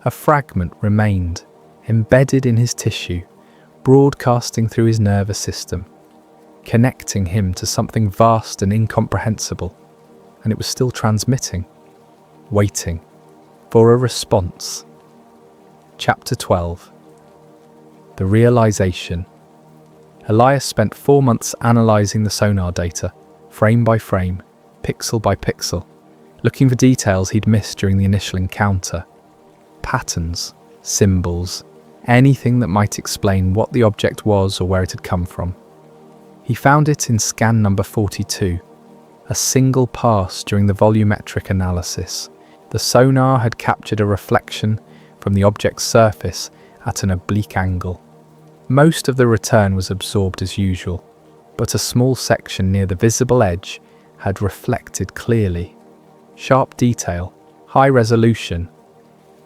A fragment remained, embedded in his tissue, broadcasting through his nervous system, connecting him to something vast and incomprehensible. And it was still transmitting, waiting for a response. Chapter 12. The realization. Elias spent 4 months analysing the sonar data, frame by frame, pixel by pixel, looking for details he'd missed during the initial encounter. Patterns, symbols, anything that might explain what the object was or where it had come from. He found it in scan number 42, a single pass during the volumetric analysis, The sonar had captured a reflection from the object's surface at an oblique angle. Most of the return was absorbed as usual, but a small section near the visible edge had reflected clearly. Sharp detail, high resolution.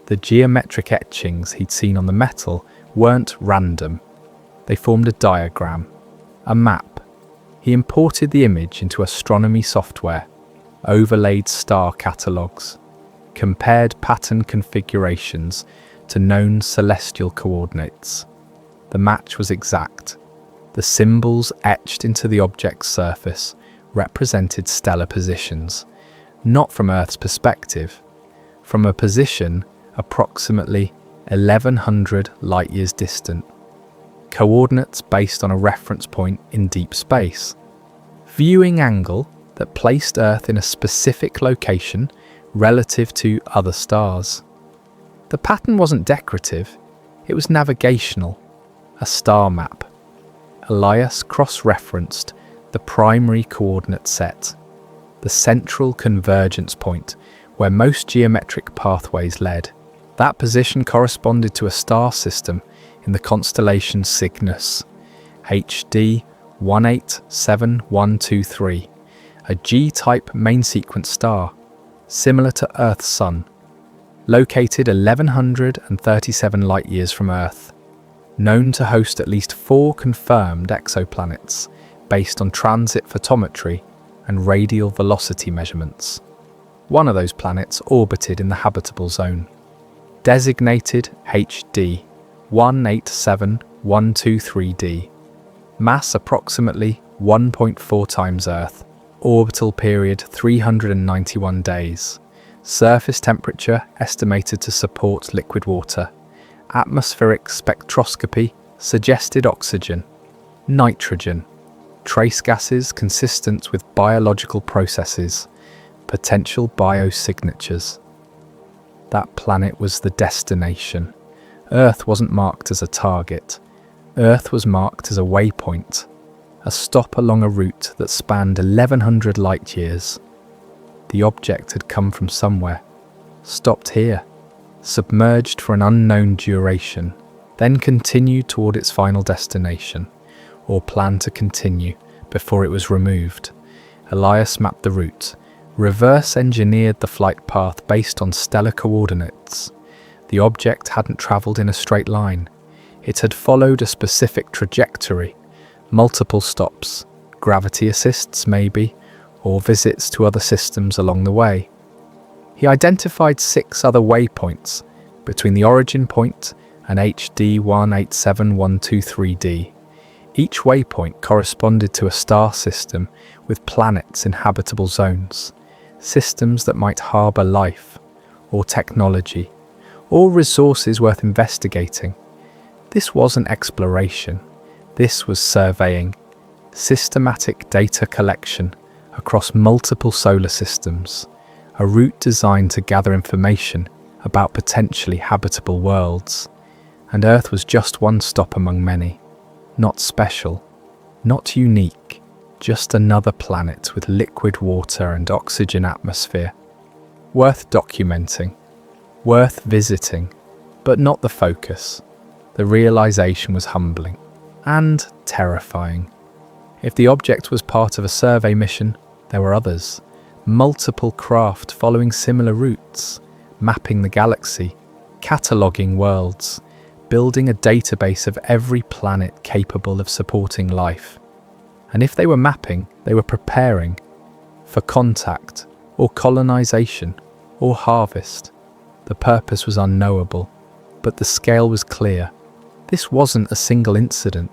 The geometric etchings he'd seen on the metal weren't random. They formed a diagram, a map. He imported the image into astronomy software, overlaid star catalogues, compared pattern configurations to known celestial coordinates. The match was exact. The symbols etched into the object's surface represented stellar positions, not from Earth's perspective, from a position approximately 1100 light-years distant. Coordinates based on a reference point in deep space. Viewing angle that placed Earth in a specific location relative to other stars. The pattern wasn't decorative, it was navigational, a star map. Elias cross-referenced the primary coordinate set, the central convergence point where most geometric pathways led. That position corresponded to a star system in the constellation Cygnus, HD 187123, a G-type main sequence star, similar to Earth's Sun, located 1137 light-years from Earth, known to host at least 4 confirmed exoplanets based on transit photometry and radial velocity measurements. One of those planets orbited in the habitable zone. Designated HD 187123d. Mass approximately 1.4 times Earth. Orbital period 391 days. Surface temperature estimated to support liquid water. Atmospheric spectroscopy suggested oxygen. Nitrogen. Trace gases consistent with biological processes. Potential biosignatures. That planet was the destination. Earth wasn't marked as a target. Earth was marked as a waypoint, a stop along a route that spanned 1100 light-years. The object had come from somewhere, stopped here, submerged for an unknown duration, then continued toward its final destination, or planned to continue before it was removed. Elias mapped the route, reverse-engineered the flight path based on stellar coordinates. The object hadn't travelled in a straight line. It had followed a specific trajectory, multiple stops, gravity assists maybe, or visits to other systems along the way. He identified 6 other waypoints between the origin point and HD 187123d. Each waypoint corresponded to a star system with planets in habitable zones, systems that might harbour life, or technology, or resources worth investigating. This wasn't exploration, this was surveying, systematic data collection across multiple solar systems, a route designed to gather information about potentially habitable worlds. And Earth was just one stop among many. Not special, not unique, just another planet with liquid water and oxygen atmosphere. Worth documenting, worth visiting, but not the focus. The realization was humbling and terrifying. If the object was part of a survey mission, there were others, multiple craft following similar routes, mapping the galaxy, cataloguing worlds, building a database of every planet capable of supporting life. And if they were mapping, they were preparing for contact or colonization or harvest. The purpose was unknowable, but the scale was clear. This wasn't a single incident.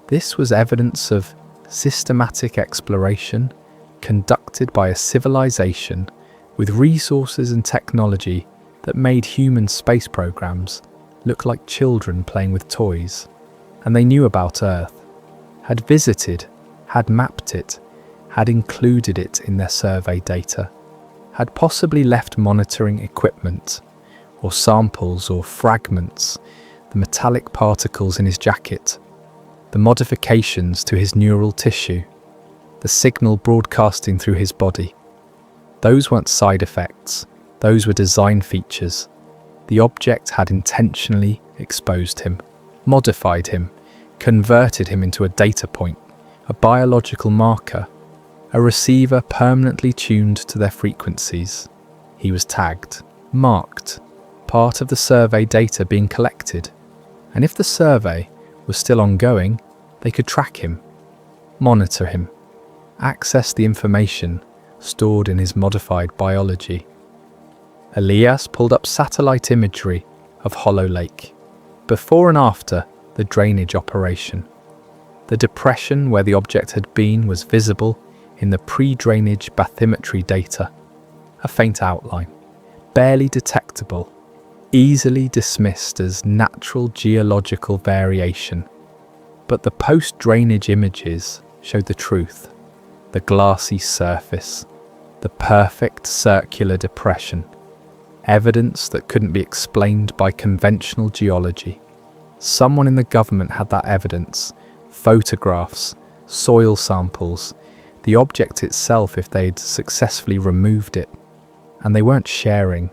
This was evidence of systematic exploration conducted by a civilization with resources and technology that made human space programs look like children playing with toys. And they knew about Earth, had visited, had mapped it, had included it in their survey data, had possibly left monitoring equipment, or samples or fragments, the metallic particles in his jacket, the modifications to his neural tissue, the signal broadcasting through his body. Those weren't side effects, Those were design features. The object had intentionally exposed him, modified him, converted him into a data point, a biological marker, a receiver permanently tuned to their frequencies. He was tagged, marked, part of the survey data being collected. And if the survey was still ongoing, they could track him, monitor him, access the information stored in his modified biology. Elias pulled up satellite imagery of Hollow Lake, before and after the drainage operation. The depression where the object had been was visible in the pre-drainage bathymetry data, a faint outline, barely detectable, easily dismissed as natural geological variation. But the post-drainage images showed the truth, the glassy surface, the perfect circular depression, evidence that couldn't be explained by conventional geology. Someone in the government had that evidence, photographs, soil samples, the object itself if they'd successfully removed it. And they weren't sharing,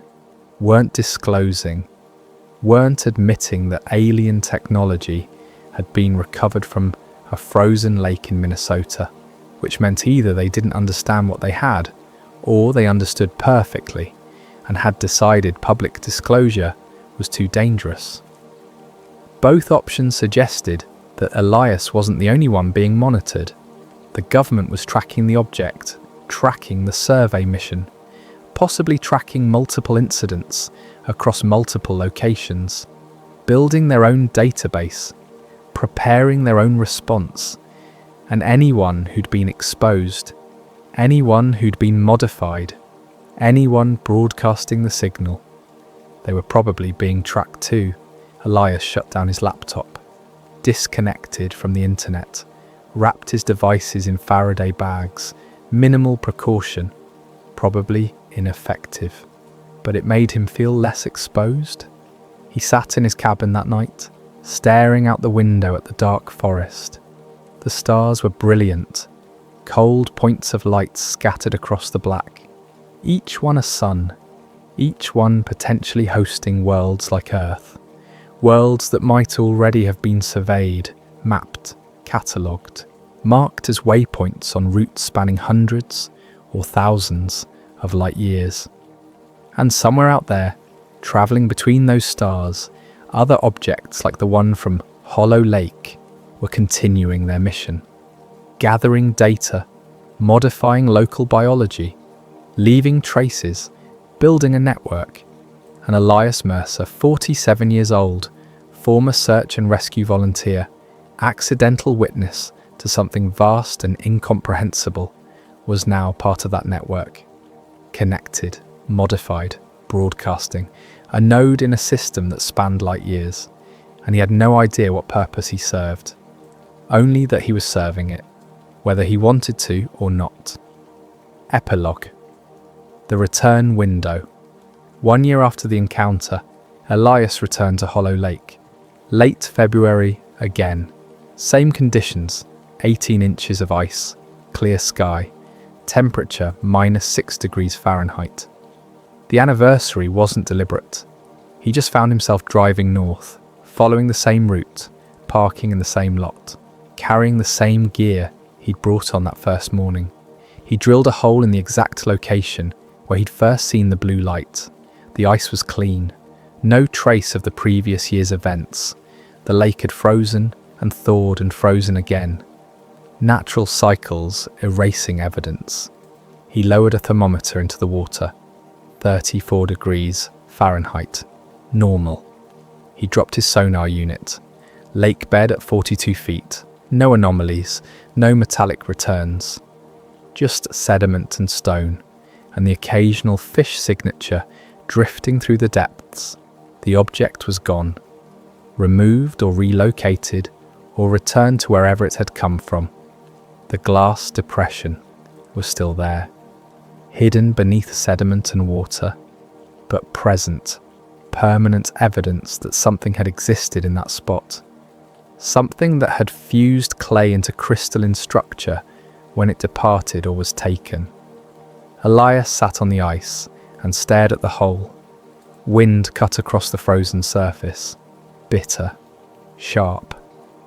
weren't disclosing, weren't admitting that alien technology had been recovered from a frozen lake in Minnesota, which meant either they didn't understand what they had, or they understood perfectly and had decided public disclosure was too dangerous. Both options suggested that Elias wasn't the only one being monitored. The government was tracking the object, tracking the survey mission, possibly tracking multiple incidents across multiple locations, building their own database, preparing their own response, and anyone who'd been exposed, anyone who'd been modified, anyone broadcasting the signal. They were probably being tracked too. Elias shut down his laptop, disconnected from the internet, wrapped his devices in Faraday bags, minimal precaution, probably ineffective, but it made him feel less exposed. He sat in his cabin that night, staring out the window at the dark forest. The stars were brilliant, cold points of light scattered across the black, each one a sun, each one potentially hosting worlds like Earth, worlds that might already have been surveyed, mapped, catalogued, marked as waypoints on routes spanning hundreds or thousands of light years. And somewhere out there, travelling between those stars, other objects like the one from Hollow Lake were continuing their mission, gathering data, modifying local biology, leaving traces, building a network. And Elias Mercer, 47 years old, former search and rescue volunteer, accidental witness to something vast and incomprehensible, was now part of that network. Connected, modified, broadcasting, a node in a system that spanned light years, and he had no idea what purpose he served, only that he was serving it, whether he wanted to or not. Epilogue. The return window. 1 year after the encounter, Elias returned to Hollow Lake. Late February again. Same conditions, 18 inches of ice, clear sky, temperature -6 degrees Fahrenheit. The anniversary wasn't deliberate. He just found himself driving north, following the same route, parking in the same lot, carrying the same gear he'd brought on that first morning. He drilled a hole in the exact location where he'd first seen the blue light. The ice was clean, no trace of the previous year's events. The lake had frozen and thawed and frozen again. Natural cycles erasing evidence. He lowered a thermometer into the water. 34 degrees Fahrenheit. Normal. He dropped his sonar unit. Lake bed at 42 feet. No anomalies, no metallic returns. Just sediment and stone, and the occasional fish signature drifting through the depths. The object was gone. Removed or relocated, or returned to wherever it had come from. The glass depression was still there, hidden beneath sediment and water, but present, permanent evidence that something had existed in that spot. Something that had fused clay into crystalline structure when it departed or was taken. Elias sat on the ice, and stared at the hole. Wind cut across the frozen surface. Bitter. Sharp.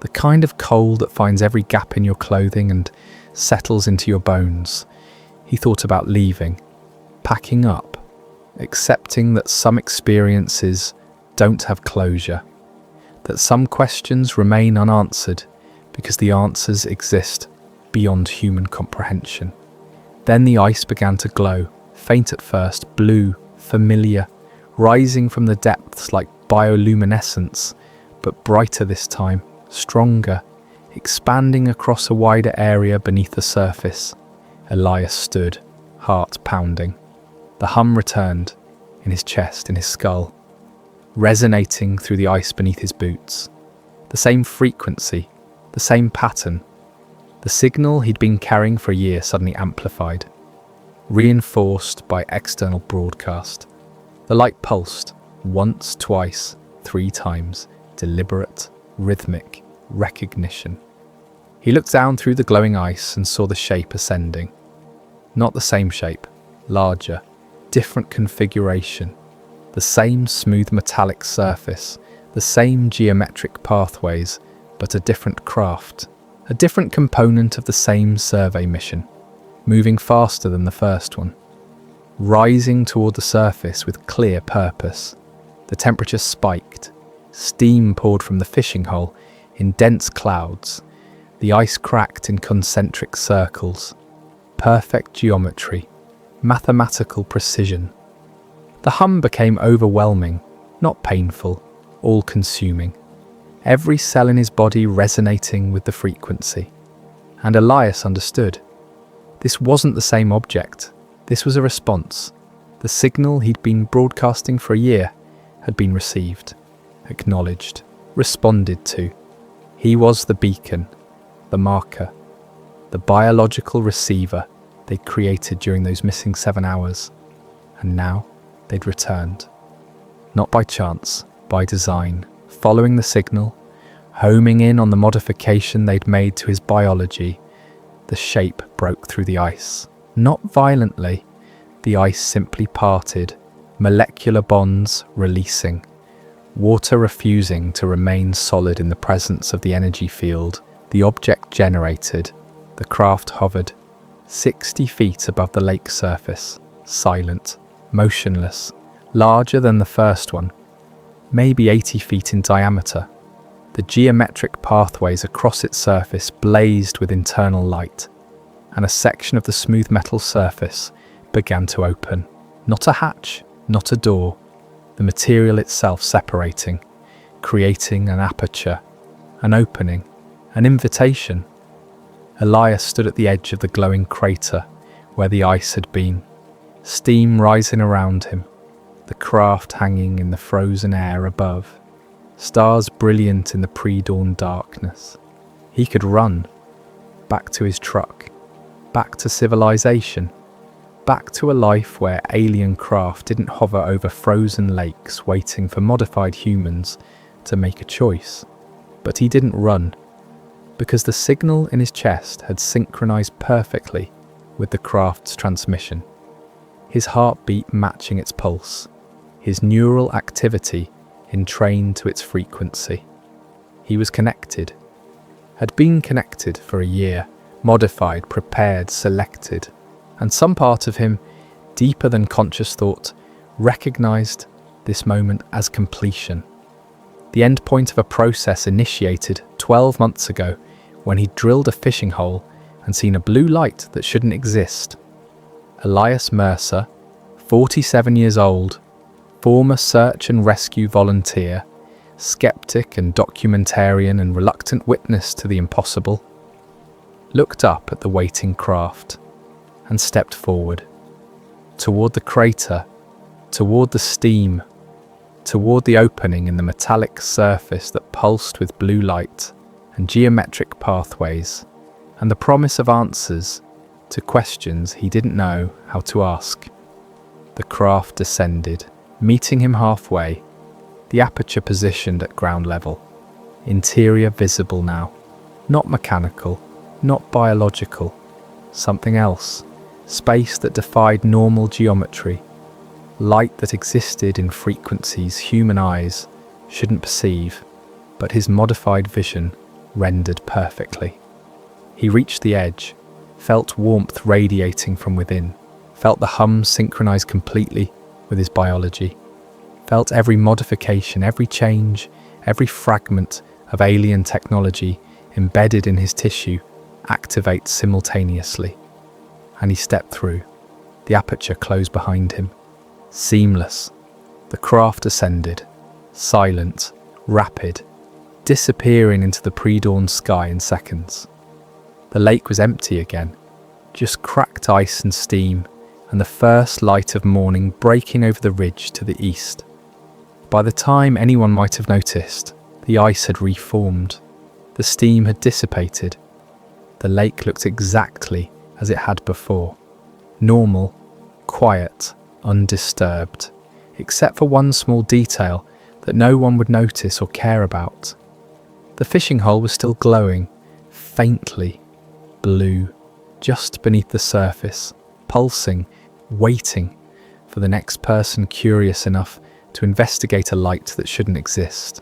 The kind of cold that finds every gap in your clothing and settles into your bones. He thought about leaving, packing up, accepting that some experiences don't have closure, that some questions remain unanswered because the answers exist beyond human comprehension. Then the ice began to glow, faint at first, blue, familiar, rising from the depths like bioluminescence, but brighter this time, stronger, expanding across a wider area beneath the surface. Elias stood, heart pounding. The hum returned, in his chest, in his skull, resonating through the ice beneath his boots. The same frequency, the same pattern. The signal he'd been carrying for a year suddenly amplified, reinforced by external broadcast. The light pulsed, once, twice, 3 times, deliberate, rhythmic, recognition. He looked down through the glowing ice and saw the shape ascending. Not the same shape, larger, different configuration. The same smooth metallic surface, the same geometric pathways, but a different craft, a different component of the same survey mission, moving faster than the first one, rising toward the surface with clear purpose. The temperature spiked, steam poured from the fishing hole in dense clouds, the ice cracked in concentric circles, perfect geometry, mathematical precision. The hum became overwhelming, not painful, all-consuming, every cell in his body resonating with the frequency. And Elias understood. This wasn't the same object. This was a response. The signal he'd been broadcasting for a year had been received, acknowledged, responded to. He was the beacon, the marker, the biological receiver they'd created during those missing 7 hours. And now they'd returned. Not by chance, by design, following the signal, homing in on the modification they'd made to his biology. The shape broke through the ice. Not violently, the ice simply parted, molecular bonds releasing, water refusing to remain solid in the presence of the energy field. The object generated, the craft hovered, 60 feet above the lake surface, silent, motionless, larger than the first one, maybe 80 feet in diameter. The geometric pathways across its surface blazed with internal light, and a section of the smooth metal surface began to open. Not a hatch, not a door, the material itself separating, creating an aperture, an opening, an invitation. Elias stood at the edge of the glowing crater where the ice had been, steam rising around him, the craft hanging in the frozen air above, stars brilliant in the pre-dawn darkness. He could run, back to his truck, back to civilization, back to a life where alien craft didn't hover over frozen lakes waiting for modified humans to make a choice. But he didn't run, because the signal in his chest had synchronized perfectly with the craft's transmission, his heartbeat matching its pulse, his neural activity entrained to its frequency. He was connected, had been connected for a year, modified, prepared, selected, and some part of him, deeper than conscious thought, recognized this moment as completion. The end point of a process initiated 12 months ago when he drilled a fishing hole and seen a blue light that shouldn't exist. Elias Mercer, 47 years old, former search and rescue volunteer, skeptic and documentarian and reluctant witness to the impossible, looked up at the waiting craft and stepped forward, toward the crater, toward the steam, toward the opening in the metallic surface that pulsed with blue light and geometric pathways, and the promise of answers to questions he didn't know how to ask. The craft descended, meeting him halfway, the aperture positioned at ground level, interior visible now, not mechanical, not biological, something else, space that defied normal geometry, light that existed in frequencies human eyes shouldn't perceive, but his modified vision rendered perfectly. He reached the edge, felt warmth radiating from within, felt the hum synchronize completely with his biology, felt every modification, every change, every fragment of alien technology embedded in his tissue activate simultaneously. And he stepped through. The aperture closed behind him. Seamless. The craft ascended, silent, rapid, disappearing into the pre-dawn sky in seconds. The lake was empty again, just cracked ice and steam, and the first light of morning breaking over the ridge to the east. By the time anyone might have noticed, the ice had reformed. The steam had dissipated. The lake looked exactly as it had before. Normal, quiet, undisturbed, except for one small detail that no one would notice or care about. The fishing hole was still glowing, faintly blue, just beneath the surface, pulsing, waiting for the next person curious enough to investigate a light that shouldn't exist.